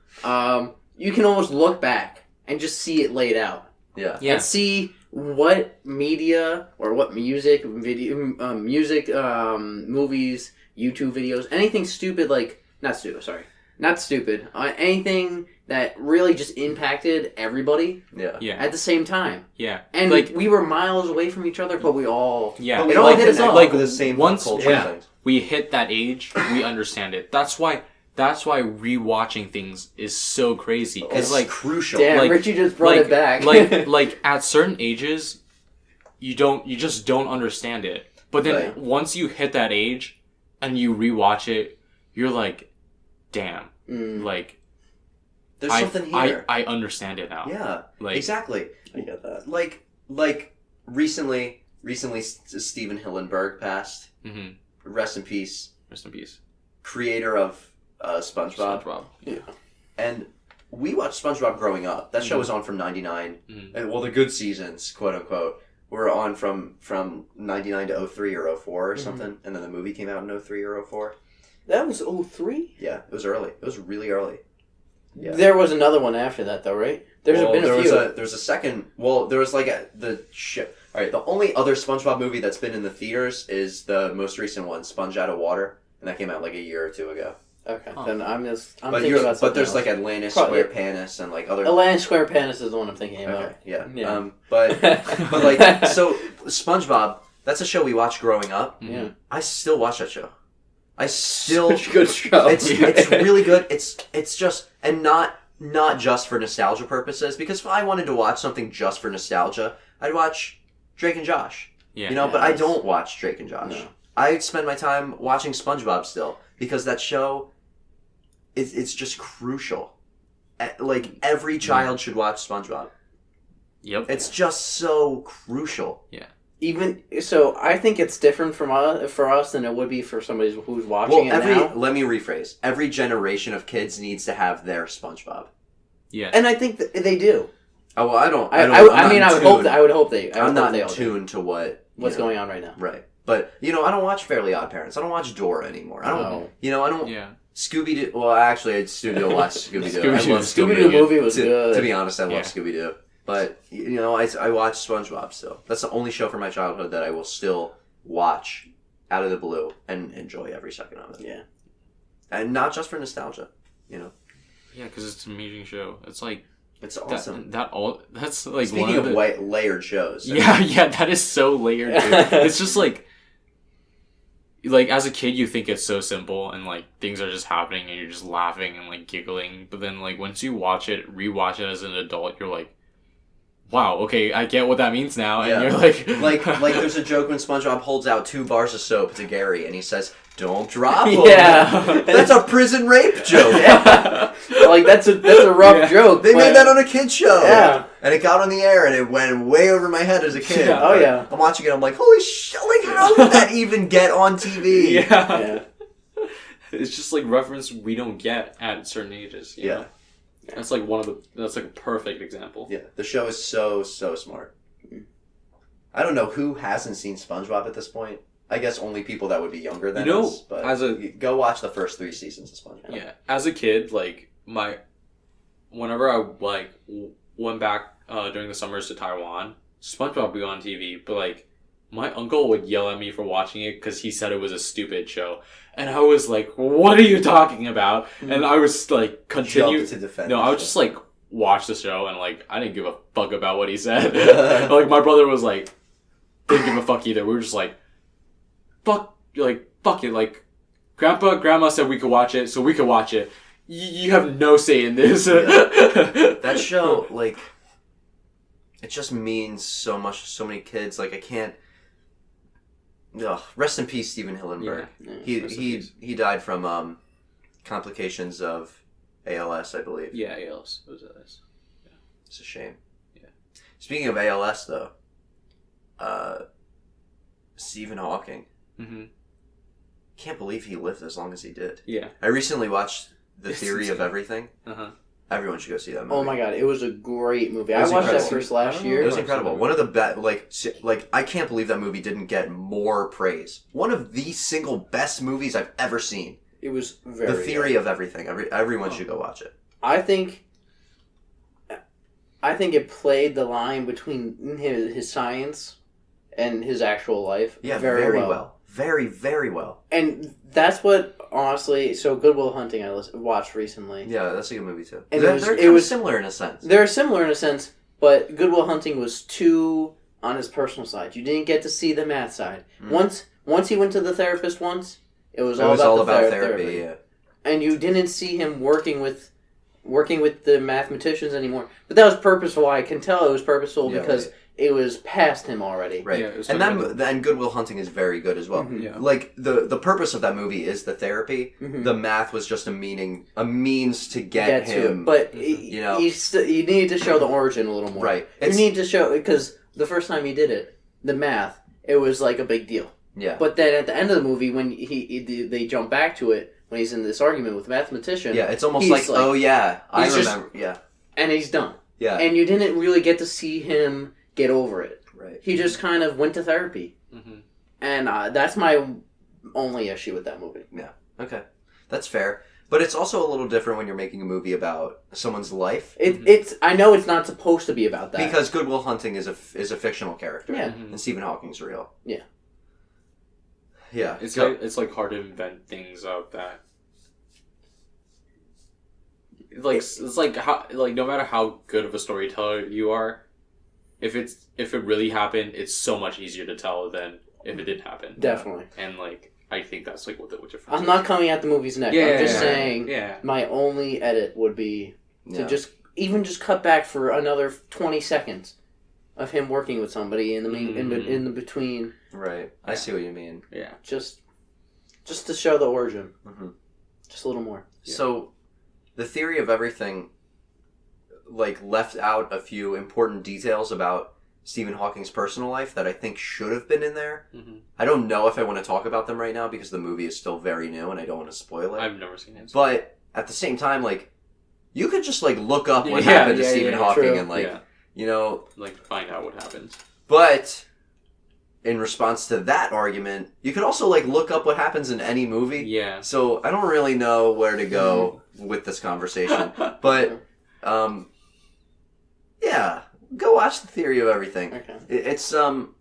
You can almost look back and just see it laid out. Yeah. And see what media or what music, video, movies, YouTube videos, anything stupid like not stupid. Anything that really just impacted everybody. Yeah. At the same time. Yeah. And like we were miles away from each other, but we all it all hit us all. Like the same once culture things. We hit that age, we understand it. That's why rewatching things is so crazy. It's like crucial. Damn, Richie just brought it back. like at certain ages, you just don't understand it. But then once you hit that age and you rewatch it, you're like, damn, like there's something here. I understand it now. Yeah, like exactly. I get that. Like recently Steven Hillenburg passed. Mm-hmm. Rest in peace. Rest in peace. Creator of SpongeBob. Yeah. And we watched SpongeBob growing up. That show was on from 99. And, well, the good seasons, quote unquote, were on from 99 to 03 or 04 or something. And then the movie came out in 03 or 04. That was 03? Yeah, it was early. It was really early. Yeah. There was another one after that, though, right? There's been a few. There's a second. Well, there was the ship. All right, the only other SpongeBob movie that's been in the theaters is the most recent one, Sponge Out of Water, and that came out like a year or two ago. Okay, then I'm thinking about something But there's else. like Atlantis, SquarePants, and like other. Atlantis, SquarePants is the one I'm thinking about. Okay, yeah. But like so, SpongeBob. That's a show we watched growing up. Yeah, I still watch that show. Such a good show. It's really good. It's just, and not just for nostalgia purposes, because if I wanted to watch something just for nostalgia, I'd watch Drake and Josh. Yeah. You know, but I don't watch Drake and Josh. No. I spend my time watching SpongeBob still, because that show it's just crucial. Like every child should watch SpongeBob. Yep. It's just so crucial. Yeah. Even so, I think it's different for us than it would be for somebody who's watching it now. Let me rephrase. Every generation of kids needs to have their SpongeBob. Yeah, and I think they do. Oh well, I don't. I would hope they. I'm not in tune to what's going on right now. Right, but I don't watch Fairly Odd Parents. I don't watch Dora anymore. I don't. I don't. Yeah. Scooby Doo. Well, actually, I still watch Scooby Doo. I love Scooby Doo movie was good. To be honest, I love Scooby Doo. But, I watch SpongeBob still. That's the only show from my childhood that I will still watch out of the blue and enjoy every second of it. Yeah. And not just for nostalgia, Yeah, because it's an amazing show. It's like... It's awesome. That's like Speaking of layered shows. Yeah, that is so layered, dude. It's just like as a kid you think it's so simple and like things are just happening and you're just laughing and like giggling. But then like once you rewatch it as an adult, you're like, wow, okay, I get what that means now. And Yeah. you're like... like there's a joke when SpongeBob holds out 2 bars of soap to Gary, and he says, "Don't drop them." Yeah. That's a prison rape joke. Like, that's a rough joke. They made that on a kid's show. Yeah. And it got on the air, and it went way over my head as a kid. Yeah. Oh, yeah. I'm watching it, I'm like, holy shit, like, how did that even get on TV? Yeah. It's just like reference we don't get at certain ages. You know? That's like that's like a perfect example. Yeah, the show is so smart. I don't know who hasn't seen SpongeBob at this point. I guess only people that would be younger than us. But go watch the first 3 seasons of SpongeBob. Yeah, as a kid, like whenever I like went back during the summers to Taiwan, SpongeBob would be on TV, but like my uncle would yell at me for watching it because he said it was a stupid show. And I was like, what are you talking about? And I was like, continue to defend. No, I would just like watch the show and like I didn't give a fuck about what he said. Like my brother was like, didn't give a fuck either. We were just like, fuck it. Like grandma said we could watch it, so we could watch it. You have no say in this. That show, like, it just means so much to so many kids. Like, I can't. Ugh, rest in peace, Steven Hillenburg. Yeah. He died from complications of ALS, I believe. Yeah, ALS. It was ALS. Yeah. It's a shame. Yeah. Speaking of ALS, though, Stephen Hawking. Mm-hmm. Can't believe he lived as long as he did. Yeah. I recently watched The Theory of Everything. Uh-huh. Everyone should go see that movie. Oh my god, it was a great movie. I was watched incredible. that first last year. It was incredible. One of the best, like I can't believe that movie didn't get more praise. One of the single best movies I've ever seen. It was very The Theory good. of Everything. Everyone should go watch it. I think it played the line between his science and his actual life very well. Very, very well. And that's what, honestly, so Good Will Hunting I watched recently. Yeah, that's a good movie too. And They're similar in a sense. They're similar in a sense, but Good Will Hunting was too on his personal side. You didn't get to see the math side. Once he went to the therapist it was all about therapy. Yeah. And you didn't see him working with the mathematicians anymore. But that was purposeful. I can tell it was purposeful because it was past him already. Right. Yeah, and Good Will Hunting is very good as well. Mm-hmm. Yeah. Like the purpose of that movie is the therapy. Mm-hmm. The math was just a means to get him. to it. But you need to show the origin a little more. Right. You need to show, because the first time he did it, the math, it was like a big deal. Yeah. But then at the end of the movie, when they jump back to it, when he's in this argument with the mathematician, it's almost like oh yeah, I remember. And he's done. Yeah. And you didn't really get to see him get over it. Right. He just kind of went to therapy. Mm-hmm. And that's my only issue with that movie. Yeah. Okay. That's fair. But it's also a little different when you're making a movie about someone's life. It's I know it's not supposed to be about that. Because Good Will Hunting is a fictional character. Yeah. And Stephen Hawking's real. Yeah. Yeah. It's like hard to invent things out that. Like it's like how no matter how good of a storyteller you are, if it really happened, it's so much easier to tell than if it didn't happen. Definitely. And like I think that's like what difference. I'm not coming at the movie's neck. I'm just saying my only edit would be to just cut back for another 20 seconds of him working with somebody in the between. Right. I see what you mean. Yeah. Just to show the origin. Mm-hmm. Just a little more. Yeah. So, The Theory of Everything, like, left out a few important details about Stephen Hawking's personal life that I think should have been in there. Mm-hmm. I don't know if I want to talk about them right now because the movie is still very new and I don't want to spoil it. I've never seen it. But at the same time, like, you could just, like, look up what happened to Stephen Hawking true. and, like, you know... Like, find out what happens. But... in response to that argument, you could also, like, look up what happens in any movie. Yeah. So, I don't really know where to go with this conversation. But, yeah. Go watch The Theory of Everything. Okay. It's, I don't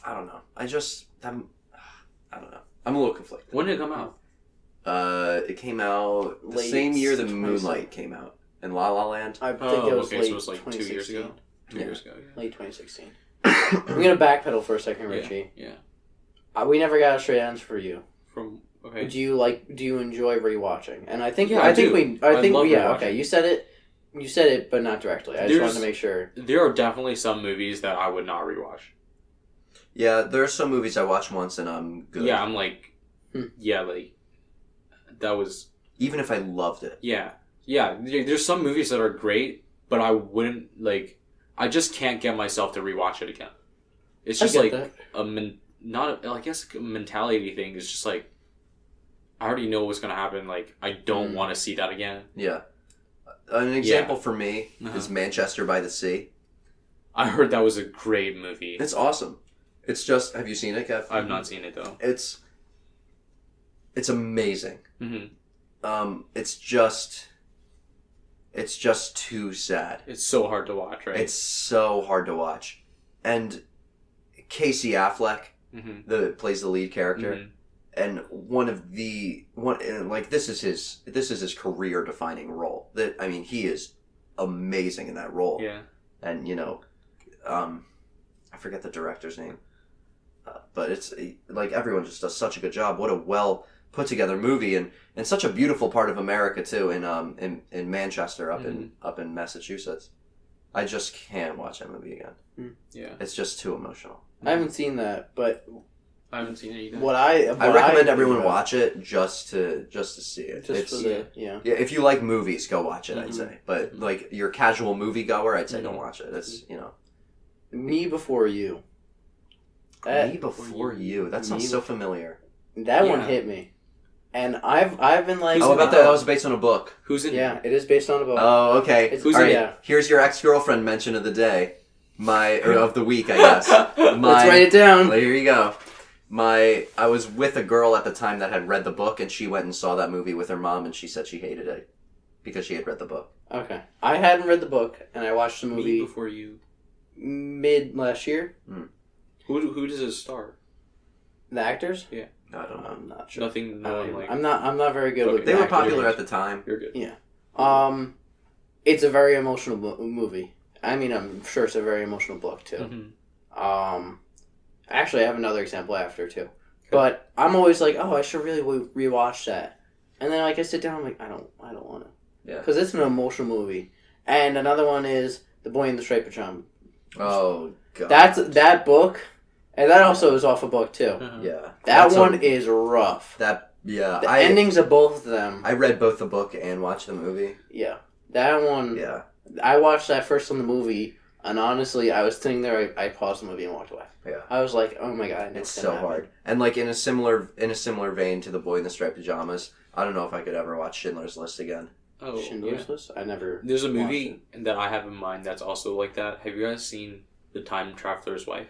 know. I don't know. I'm a little conflicted. When did it come out? It came out the Late same year that 2017. Moonlight came out. In La La Land. I think it was late so it was like 2 years 2016. ago? 2 years ago, yeah. Late 2016. I'm going to backpedal for a second, Richie. Yeah. We never got a straight answer for you. Okay. Do you enjoy rewatching? And I think Yeah, I think we love rewatching. okay. You said it. You said it, but not directly. I just wanted to make sure. There are definitely some movies that I would not rewatch. Yeah, there are some movies I watch once and I'm good. Yeah, I'm like, like, that was... Even if I loved it. Yeah. Yeah, there's some movies that are great, but I wouldn't, like... I just can't get myself to rewatch it again. It's just like a mentality thing. It's just like, I already know what's going to happen. Like, I don't want to see that again. Yeah. An example for me is Manchester by the Sea. I heard that was a great movie. It's awesome. It's just... Have you seen it, Kev? I've not seen it, though. It's amazing. Mm-hmm. It's just too sad. It's so hard to watch, right? It's so hard to watch. And Casey Affleck, that plays the lead character, and this is his career defining role. He is amazing in that role. Yeah. And I forget the director's name, but it's like everyone just does such a good job. What a well put together movie, and such a beautiful part of America too. In Manchester, up in Massachusetts. I just can't watch that movie again. Yeah, it's just too emotional. I haven't seen that, but I haven't seen it either. I recommend everyone watch it just to see it. If you like movies, go watch it. I'd say, but like your casual moviegoer, I'd say don't watch it. It's Me Before You. Me Before You. That sounds so familiar. That one hit me. And I've been like... Oh, about that was based on a book. Who's in it? Yeah, it is based on a book. Oh, okay. Who's in it? Here's your ex-girlfriend mention of the day. Of the week, I guess. Let's write it down. Well, here you go. I was with a girl at the time that had read the book, and she went and saw that movie with her mom, and she said she hated it because she had read the book. Okay. I hadn't read the book, and I watched the movie... Me Before You. Mid last year. Who does it star? The actors? Yeah. I don't know. I'm not sure. Nothing. I'm not very good with. They were popular at the time. You're good. Yeah. It's a very emotional movie. I mean, I'm sure it's a very emotional book too. Actually, I have another example after too. Okay. But I'm always like, oh, I should really rewatch that. And then like I sit down, I'm like, I don't want to. Yeah. Because it's an emotional movie. And another one is The Boy in the Striped Pajama. Oh God. That book. And that also is off a book too. Yeah, that one is rough. The endings of both of them. I read both the book and watched the movie. Yeah, that one. Yeah, I watched that first on the movie, and honestly, I was sitting there. I paused the movie and walked away. Yeah, I was like, "Oh my God, it's so hard." And like in a similar vein to The Boy in the Striped Pajamas, I don't know if I could ever watch Schindler's List again. Oh, Schindler's List? I never. There's a movie that I have in mind that's also like that. Have you guys seen The Time Traveler's Wife?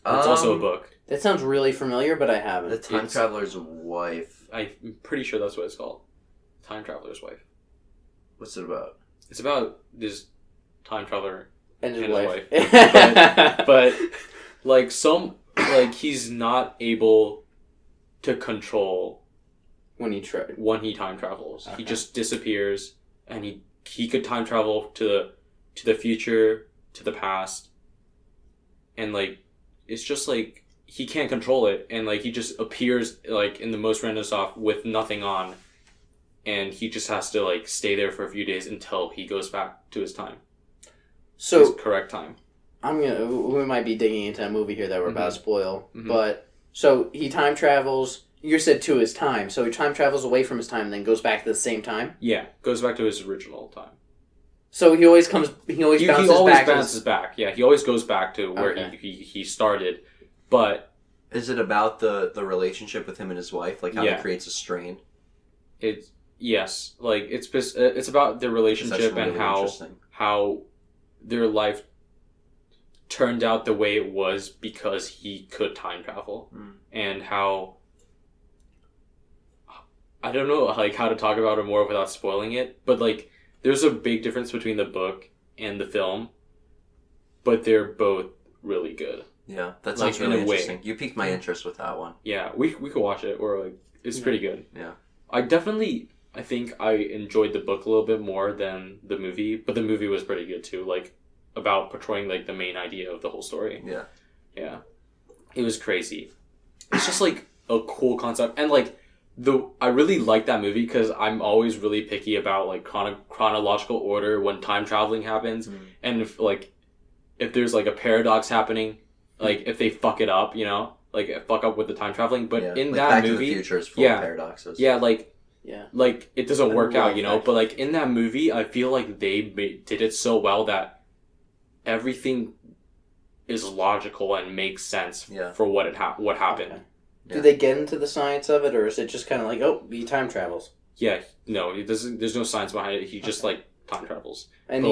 It's also a book. That sounds really familiar, but I haven't. The Time Traveler's Wife. I'm pretty sure that's what it's called. Time Traveler's Wife. What's it about? It's about this time traveler and his wife. but like he's not able to control when he time travels. Okay. He just disappears, and he could time travel to the future, to the past, and like. It's just, like, he can't control it, and, like, he just appears, like, in the most random stuff with nothing on, and he just has to, like, stay there for a few days until he goes back to his time. So... his correct time. We might be digging into a movie here that we're about to spoil, but, so, he time travels, you said to his time, so he time travels away from his time and then goes back to the same time? Yeah, goes back to his original time. So he always bounces back. Yeah, he always goes back to where he started. But is it about the relationship with him and his wife? Like how it creates a strain? Yes. Like it's about their relationship and how their life turned out the way it was because he could time travel. And how I don't know like how to talk about it more without spoiling it, but like there's a big difference between the book and the film, but they're both really good. Yeah, that sounds really interesting. You piqued my interest with that one. Yeah, we could watch it, or like it's pretty good. Yeah, I think I enjoyed the book a little bit more than the movie, but the movie was pretty good too. Like about portraying like the main idea of the whole story. Yeah, it was crazy. It's just like a cool concept, and like I really like that movie because I'm always really picky about like chronological order when time traveling happens, and if there's like a paradox happening, like if they fuck it up, like fuck up with the time traveling. But in that Back movie, to the Future is full of paradoxes. Yeah, like it doesn't work out, But like in that movie, I feel like they did it so well that everything is logical and makes sense for what happened. Okay. Do they get into the science of it, or is it just kind of like, oh, he time travels? Yeah, no, it doesn't. There's no science behind it. He just like time travels, and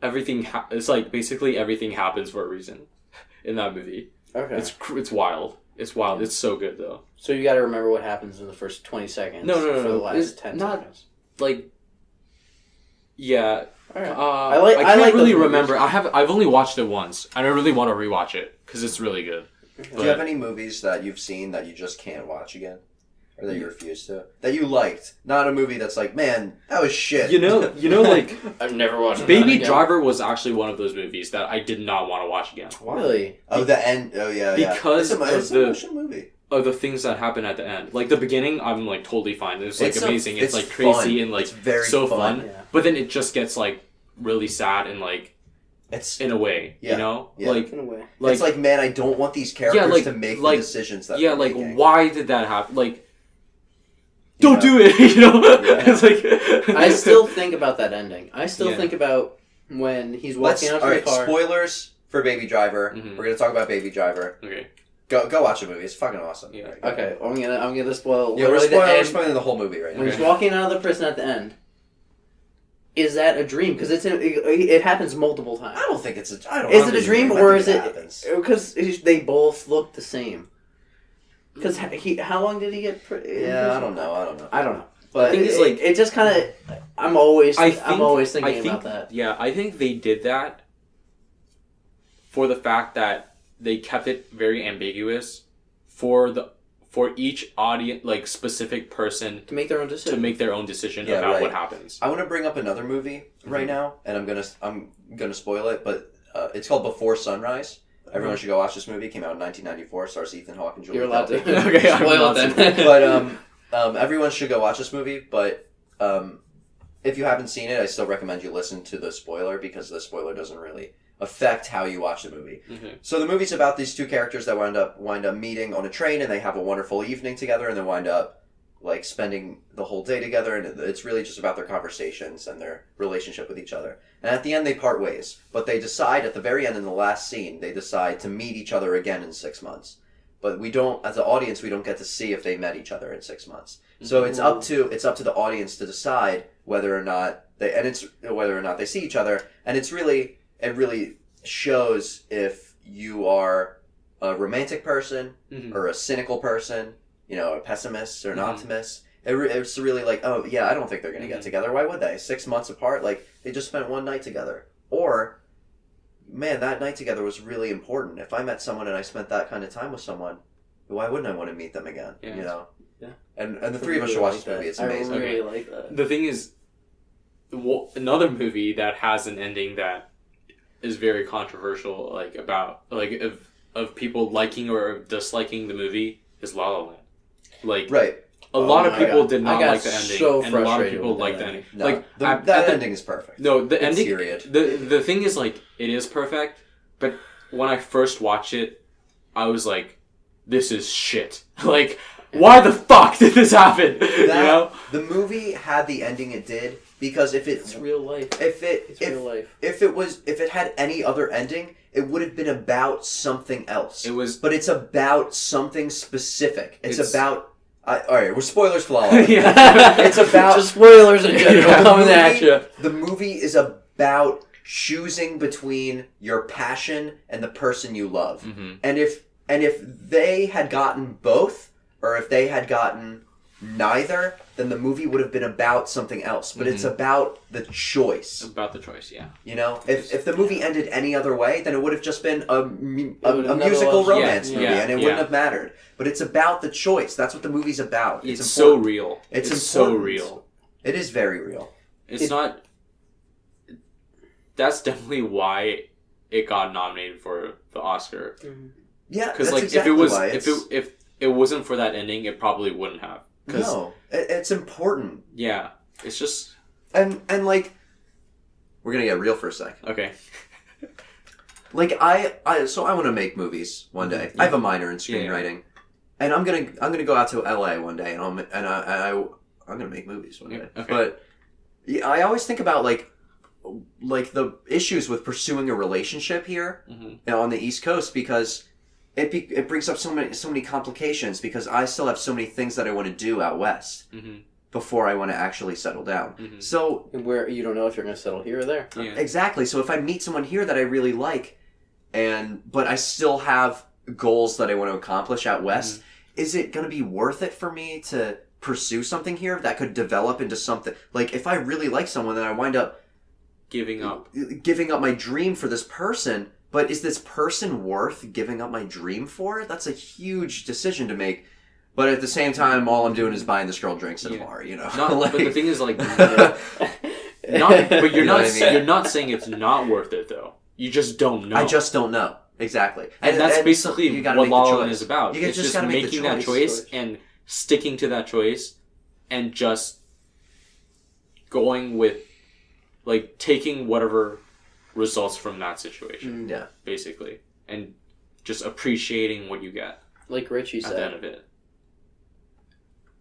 everything. It's like basically everything happens for a reason in that movie. Okay, it's wild. It's wild. It's so good though. So you got to remember what happens in the first 20 seconds. No. For the last 10 seconds. Like, yeah. Right. I can't really remember. I've only watched it once. I don't really want to rewatch it because it's really good. Do you have any movies that you've seen that you just can't watch again? Or that you refuse to? That you liked? Not a movie that's like, man, that was shit. You know, like... I've never watched Baby Driver was actually one of those movies that I did not want to watch again. Really? Oh, the end? Oh, yeah, Because it's an emotional movie. Of the things that happen at the end. Like, the beginning, I'm, like, totally fine. It's like, amazing. It's like, fun. crazy and, like, it's very so fun. Yeah. But then it just gets, like, really sad and, like... It's in a way, you know? Yeah. Like, in a way. Like, it's like, man, I don't want these characters to make the decisions that they're making. Why did that happen? Like, don't do it, It's like... I still think about that ending. I still think about when he's walking out to the car. Spoilers for Baby Driver. Mm-hmm. We're going to talk about Baby Driver. Okay. Go watch the movie. It's fucking awesome. Yeah. Okay, I'm gonna spoil... Yeah, we're spoiling the whole movie right now. When he's walking out of the prison at the end, is that a dream? Because it happens multiple times. I don't think it's a... Is it a dream or is it... Because they both look the same. Because how long did he get... I don't know. But it just kind of... I'm always thinking about that. Yeah, I think they did that for the fact that they kept it very ambiguous for each audience, like specific person, to make their own decision. About what happens. I want to bring up another movie right now, and I'm gonna spoil it, but it's called Before Sunrise. Everyone should go watch this movie. It came out in 1994. Stars Ethan Hawke and Julie. You're allowed to. Okay, spoil it then. But everyone should go watch this movie. But if you haven't seen it, I still recommend you listen to the spoiler because the spoiler doesn't really affect how you watch the movie. Mm-hmm. So the movie's about these two characters that wind up meeting on a train, and they have a wonderful evening together, and they wind up like spending the whole day together, and it's really just about their conversations and their relationship with each other. And at the end, they part ways, but they decide at the very end in the last scene, they decide to meet each other again in 6 months. But we don't, as an audience, we don't get to see if they met each other in 6 months. So it's up to the audience to decide whether or not they see each other, and it really shows if you are a romantic person or a cynical person, a pessimist or an optimist. It's really like, oh yeah, I don't think they're going to get together. Why would they? 6 months apart, like they just spent one night together. Or, man, that night together was really important. If I met someone and I spent that kind of time with someone, why wouldn't I want to meet them again? Yeah. Yeah. And the three of us should watch this movie. It's amazing. I really like that. The thing is, another movie that has an ending that is very controversial, like about of people liking or disliking the movie is La La Land. Like, right. A lot of people did not like the ending, and a lot of people liked the ending. No, like that ending is perfect. No, the ending. Period. The thing is, like, it is perfect, but when I first watched it, I was like, "This is shit." Like, why the fuck did this happen? The movie had the ending it did because it's real life. If it had any other ending, it would have been about something else. But it's about something specific. It's about. All right, we're spoilers for La La Land. It's about just spoilers in general coming at you. The movie is about choosing between your passion and the person you love, and if they had gotten both, or if they had gotten neither, then the movie would have been about something else. But it's about the choice. About the choice, yeah. If the movie ended any other way, then it would have just been a musical romance movie, and it wouldn't have mattered. But it's about the choice. That's what the movie's about. It's so real. It's so real. It is very real. It's not... That's definitely why it got nominated for the Oscar. Yeah, because like exactly if it wasn't for that ending, it probably wouldn't have. No, it's important. Yeah, it's just and like we're gonna get real for a sec. Okay. Like I want to make movies one day. Yeah. I have a minor in screenwriting, and I'm gonna go out to LA one day, and I'm gonna make movies one day. Okay. But yeah, I always think about like the issues with pursuing a relationship here on the East Coast, because it brings up so many complications, because I still have so many things that I want to do out west before I want to actually settle down. So where you don't know if you're going to settle here or there. Yeah. Exactly. So if I meet someone here that I really like, but I still have goals that I want to accomplish out west, is it going to be worth it for me to pursue something here that could develop into something? Like, if I really like someone, then I wind up giving up my dream for this person. But is this person worth giving up my dream for? That's a huge decision to make. But at the same time, all I'm doing is buying this girl drinks at a bar, you know? But the thing is, like, you're not saying it's not worth it, though. You just don't know. I just don't know. Exactly. And that's basically what La La Land is about. It's just making that choice and sticking to that choice and just going with, like, taking whatever results from that situation. Yeah. Basically. And just appreciating what you get. Like Richie said. At the end of it.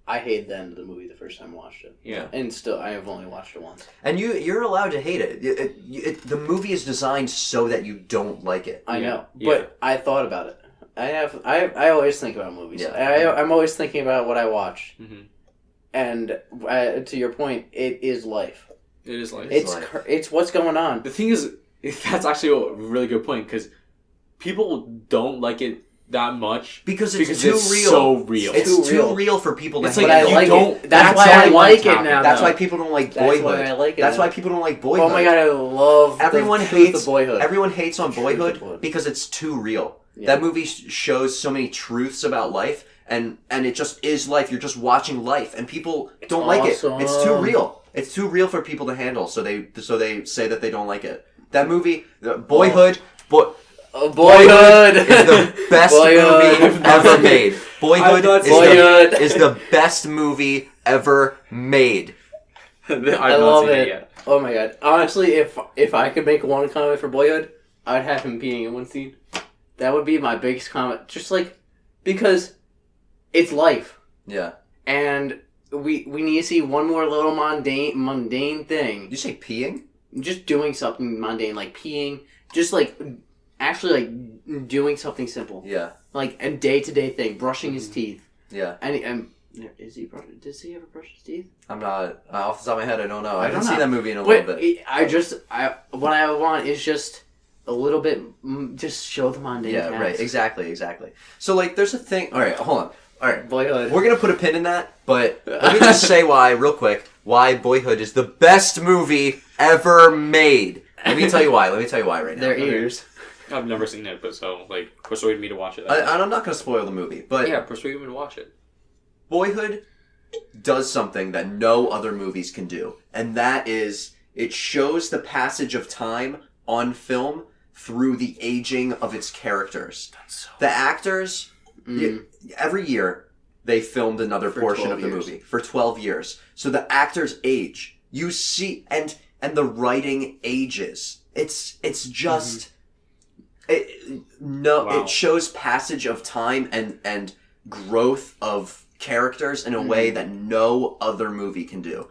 I hated the end of the movie the first time I watched it. Yeah. And still, I have only watched it once. And you're allowed to hate it. The movie is designed so that you don't like it. I know. But I thought about it. I always think about movies. Yeah. I'm always thinking about what I watch. And to your point, it is life. It is life. It's what's going on. The thing is, that's actually a really good point, because people don't like it that much because it's too real. So real. It's too real for people to hate. Like, I like it. That's why I like it now. That's why people don't like Boyhood. That's why I like it. That's why people don't like Boyhood. Oh my god, I love everyone hates Boyhood. Everyone hates on Boyhood because it's too real. Yeah. That movie shows so many truths about life, and it just is life. You're just watching life, and people don't like it. It's too real. It's too real for people to handle. So they say that they don't like it. That movie, Boyhood. Boyhood is the best movie ever made. Boyhood is the best movie ever made. I love it. Yet. Oh my god! Honestly, if I could make one comment for Boyhood, I'd have him peeing in one scene. That would be my biggest comment. Just like because it's life. Yeah. And we need to see one more little mundane thing. Did you say peeing? Just doing something mundane, like peeing. Just like. Actually, like, doing something simple. Yeah. Like, a day-to-day thing. Brushing his teeth. Yeah. And does he ever brush his teeth? I'm not... off the top of my head, I don't know. I haven't seen that movie in a little bit. What I want is just a little bit... Just show the mundane task. Right. Exactly. So, like, there's a thing... Alright, hold on. Alright. Boyhood. We're gonna put a pin in that, but let me just say real quick, why Boyhood is the best movie ever made. Let me tell you why right now. Their ears. I've never seen it, but so, like, persuade me to watch it. I'm not going to spoil the movie, but... Yeah, persuade me to watch it. Boyhood does something that no other movies can do, and that is, it shows the passage of time on film through the aging of its characters. The actors, every year, they filmed another portion of the movie. For 12 years. So the actors age. You see... And the writing ages. It's just... It shows passage of time and growth of characters in a way that no other movie can do.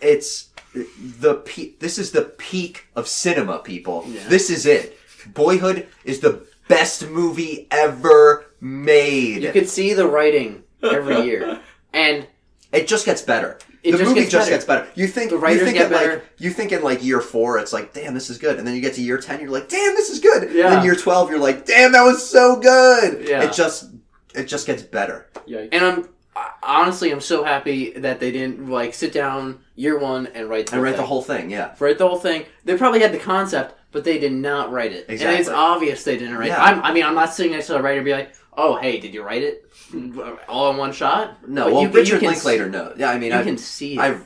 It's this is the peak of cinema, people. Yeah. This is it. Boyhood is the best movie ever made. You could see the writing every year, and it just gets better. The movie just gets better. You think in like year 4, it's like, damn, this is good. And then you get to year 10, you're like, damn, this is good. Yeah. And then year 12, you're like, damn, that was so good. Yeah. It just gets better. Yikes. And I'm so happy that they didn't like sit down year 1 and write the whole thing. Yeah. Write the whole thing. They probably had the concept, but they did not write it. Exactly. And it's obvious they didn't write it. I'm not sitting next to a writer and be like, oh, hey, did you write it? All in one shot? No, well, Richard Linklater knows. Yeah, I mean, you can see it.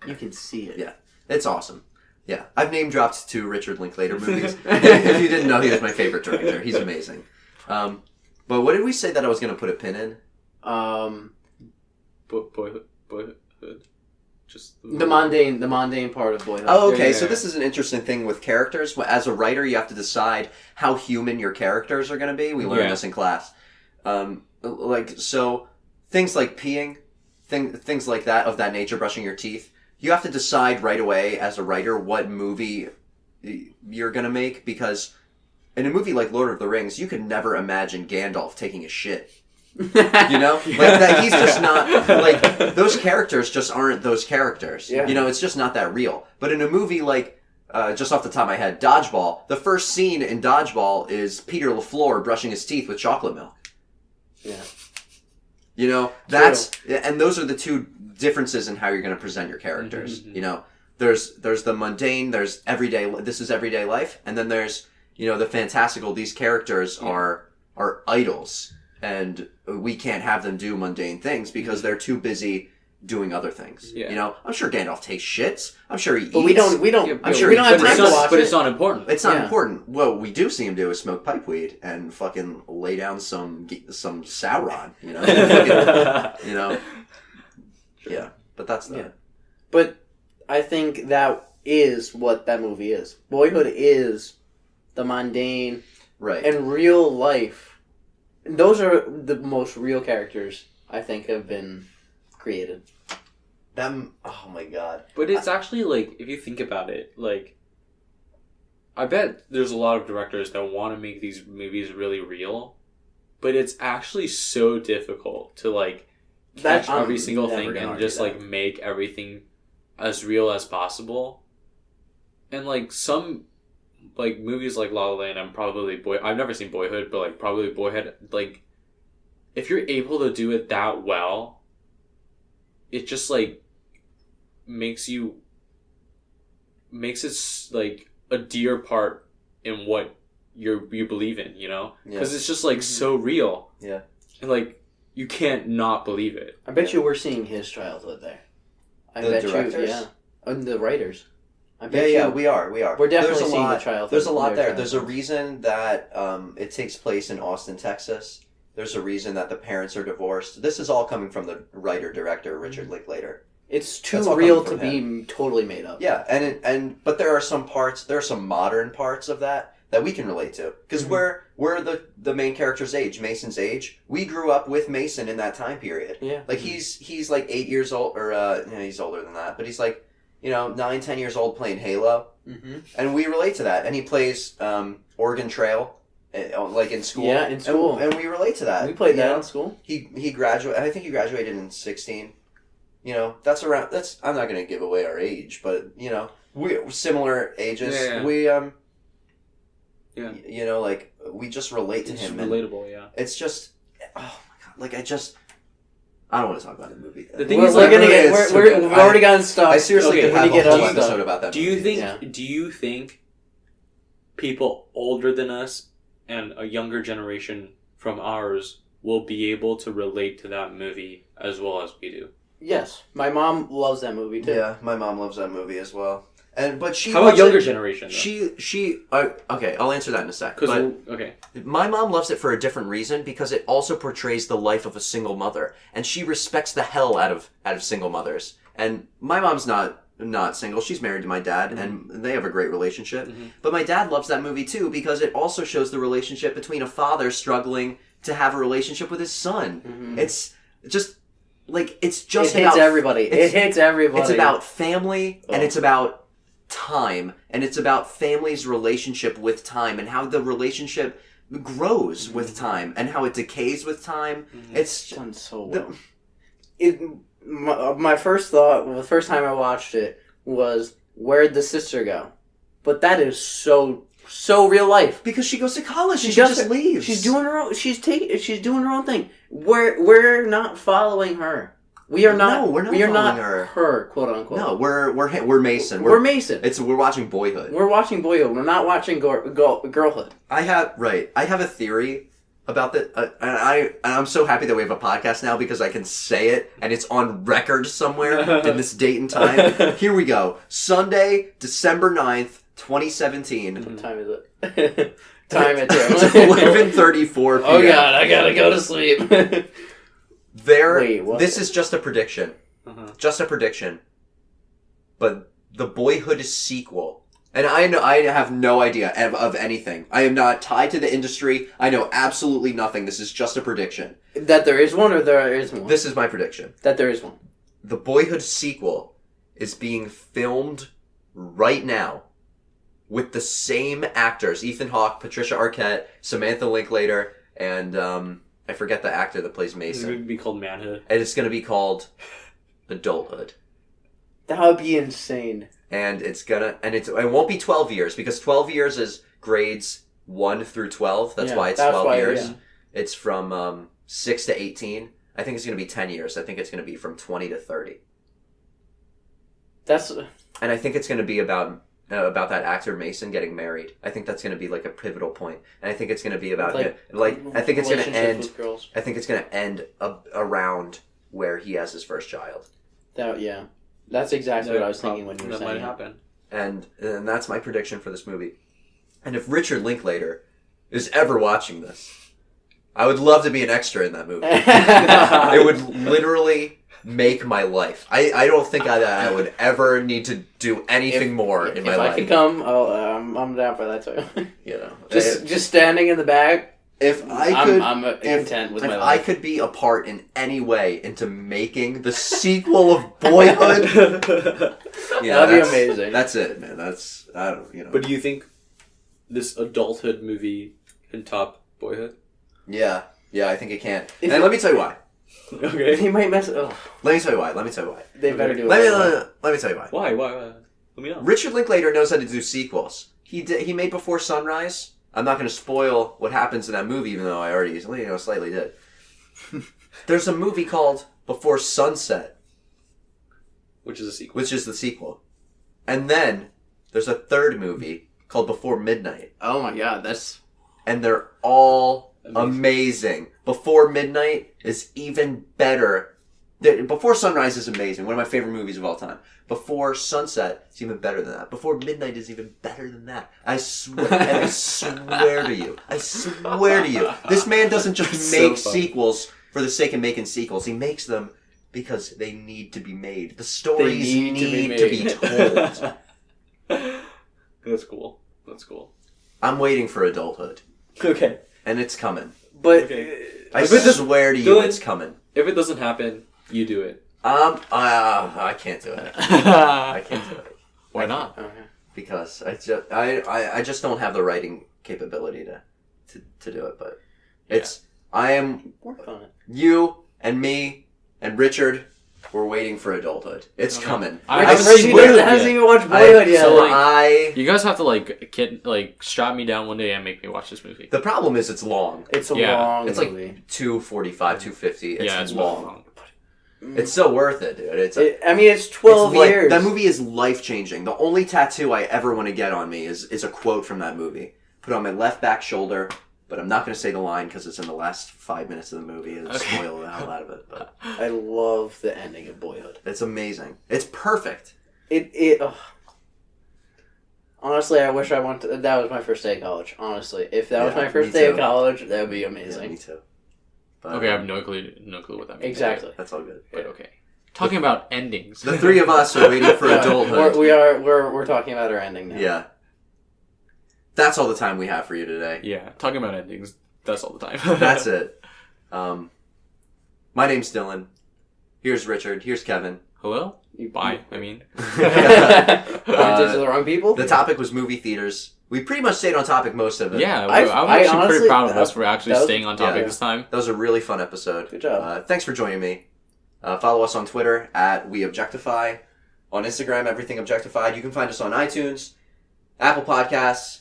You can see it. Yeah, it's awesome. Yeah, I've name dropped 2 Richard Linklater movies. If you didn't know, he was my favorite director. He's amazing. But what did we say that I was going to put a pin in? Boyhood. Just the mundane part of Boyhood. Oh, okay. So this is an interesting thing with characters. As a writer, you have to decide how human your characters are going to be. We learned this in class. So things like peeing, things like that, of that nature, brushing your teeth. You have to decide right away as a writer what movie you're going to make, because in a movie like Lord of the Rings, you could never imagine Gandalf taking a shit. You know? Like, that he's just not, like, those characters just aren't those characters. Yeah. You know, it's just not that real. But in a movie like, just off the top of my head, Dodgeball, the first scene in Dodgeball is Peter LaFleur brushing his teeth with chocolate milk. Yeah. You know, and those are the two differences in how you're going to present your characters. Mm-hmm. You know, there's the mundane, there's this is everyday life, and then there's, you know, the fantastical. These characters are idols, and we can't have them do mundane things because they're too busy doing other things. Yeah. You know, I'm sure Gandalf takes shits. I'm sure he eats. But we don't. I'm sure we don't have time to watch it. But it's not important. It's not important. What we do see him do is smoke pipeweed and fucking lay down some Sauron. You know, fucking, you know. Yeah, but that's not. Yeah. But I think that is what that movie is. Boyhood is the mundane, right, and real life. And those are the most real characters I think have been created. Oh my god. But it's actually, like, if you think about it, like, I bet there's a lot of directors that want to make these movies really real, but it's actually so difficult to, like, catch every single thing and just, like, make everything as real as possible. And, like, some, like, movies like La La Land and probably I've never seen Boyhood, but, like, probably Boyhood, like, if you're able to do it that well, it just, like, makes it, like, a dear part in what you believe in, you know? Because it's just, like, so real. Yeah. And, like, you can't not believe it. I bet you we're seeing his childhood there. The directors? And the writers. We are. We're definitely seeing the childhood. There's a lot there. There's a reason that it takes place in Austin, Texas. There's a reason that the parents are divorced. This is all coming from the writer-director, Richard Linklater. It's too real to be totally made up. Yeah, but there are some modern parts of that we can relate to. Because we're the main character's age, Mason's age. We grew up with Mason in that time period. Yeah. Like, he's like 8 years old, or he's older than that, but he's like, 9-10 years old playing Halo. Mm-hmm. And we relate to that. And he plays Oregon Trail, like, in school. Yeah, in school. And we relate to that. We played that in school. He graduated, I think he graduated in 2016. I'm not going to give away our age, but, we're similar ages. Yeah. We, like, we just relate to him. It's relatable, yeah. It's just, oh my god, like, I don't want to talk about the movie. The thing is, we've already gotten stuck. I seriously could have a whole episode about that movie. Do you think people older than us and a younger generation from ours will be able to relate to that movie as well as we do? Yes. My mom loves that movie, too. Yeah, my mom loves that movie as well. But she How about younger generation, though? Okay, I'll answer that in a sec. Okay. My mom loves it for a different reason, because it also portrays the life of a single mother, and she respects the hell out of single mothers. And my mom's not single. She's married to my dad, and they have a great relationship. Mm-hmm. But my dad loves that movie too, because it also shows the relationship between a father struggling to have a relationship with his son. Mm-hmm. It's just, like, it hits everybody. It hits everybody. It's about family, and it's about time, and it's about family's relationship with time, and how the relationship grows with time, and how it decays with time. It's done so well. My first thought, the first time I watched it, was, where'd the sister go? But that is so real life. Because she goes to college, she just leaves. She's doing her own. She's doing her own thing. We're not following her. We are not. No, we're not. We are not her, quote unquote. No, we're Mason. We're Mason. We're watching Boyhood. We're watching Boyhood. We're not watching Girlhood. I have a theory about that, and I'm so happy that we have a podcast now, because I can say it and it's on record somewhere in this date and time. Here we go. Sunday, December 9th, 2017. What time is it? time it too. It's 11:34 p.m. Oh god, I gotta go to sleep. This is just a prediction. Just a prediction. But the Boyhood sequel, and I have no idea of anything. I am not tied to the industry. I know absolutely nothing. This is just a prediction. That there is one, or there isn't one? This is my prediction. That there is one. The Boyhood sequel is being filmed right now with the same actors: Ethan Hawke, Patricia Arquette, Samantha Linklater, and I forget the actor that plays Mason. It's going to be called Manhood. And it's going to be called Adulthood. That would be insane. And it won't be 12 years, because 12 years is grades 1 through 12. That's why it's 12 years. Yeah. It's from 6 to 18. I think it's going to be 10 years. I think it's going to be from 20 to 30. And I think it's going to be about that actor Mason getting married. I think that's going to be like a pivotal point. And I think it's going to be about I think it's going to end. I think it's going to end around where he has his first child. That's exactly what I was thinking when you were saying that might happen. And that's my prediction for this movie. And if Richard Linklater is ever watching this, I would love to be an extra in that movie. It would literally make my life. I don't think I would ever need to do anything more in my life. If I could come, I'm down for that too. You know, just standing in the back. If I could, I'm content with my life. If I could be a part in any way into making the sequel of Boyhood, that'd be amazing. That's it, man. I don't, you know. But do you think this adulthood movie can top Boyhood? Yeah, I think it can. And let me tell you why. Okay. He might mess. Let me tell you why. They better do it. Let me tell you why. Why? Let me know. Richard Linklater knows how to do sequels. He made Before Sunrise. I'm not going to spoil what happens in that movie, even though I already slightly did. There's a movie called Before Sunset, which is the sequel. And then there's a third movie called Before Midnight. Oh my god, and they're all amazing. Before Midnight is even better. Before Sunrise is amazing. One of my favorite movies of all time. Before Sunset is even better than that. Before Midnight is even better than that. I swear to you. This man doesn't just make sequels for the sake of making sequels. He makes them because they need to be made. The stories need to be told. That's cool. I'm waiting for Adulthood. Okay. And it's coming. But I swear to you, it's coming. If it doesn't happen, you do it. I can't do it. I can't do it. Why not? Because I just don't have the writing capability to do it. But I am work on it. You and me and Richard. We're waiting for Adulthood. It's coming. I hasn't even watched Boyhood yet. So you guys have to strap me down one day and make me watch this movie. The problem is it's long. It's a long It's movie. Like 2:45, 2:50. It's long. It's so worth it, dude. It's 12 years. That movie is life-changing. The only tattoo I ever want to get on me is a quote from that movie. Put it on my left back shoulder, but I'm not going to say the line because it's in the last 5 minutes of the movie and spoil the hell out of it. But I love the ending of Boyhood. It's amazing. It's perfect. Honestly, I wish that was my first day of college. Honestly, if that was my first day of college, that would be amazing. Yeah, me too. But, okay, I have no clue what that means. Exactly. That's all good. But okay. Talking about endings. The three of us are waiting for Adulthood. We're talking about our ending now. Yeah. That's all the time we have for you today. Yeah, talking about endings, that's all the time. That's it. My name's Dylan. Here's Richard. Here's Kevin. Hello? Bye, I mean. To the wrong people? The topic was movie theaters. We pretty much stayed on topic most of it. Yeah, I'm actually pretty proud of us for actually staying on topic this time. That was a really fun episode. Good job. Thanks for joining me. Follow us on Twitter at WeObjectify. On Instagram, Everything Objectified. You can find us on iTunes, Apple Podcasts.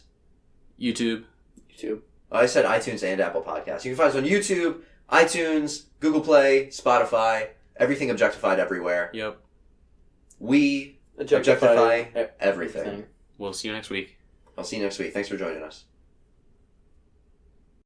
YouTube. I said iTunes and Apple Podcasts. You can find us on YouTube, iTunes, Google Play, Spotify. Everything Objectified everywhere. Yep. We objectify everything. We'll see you next week. I'll see you next week. Thanks for joining us.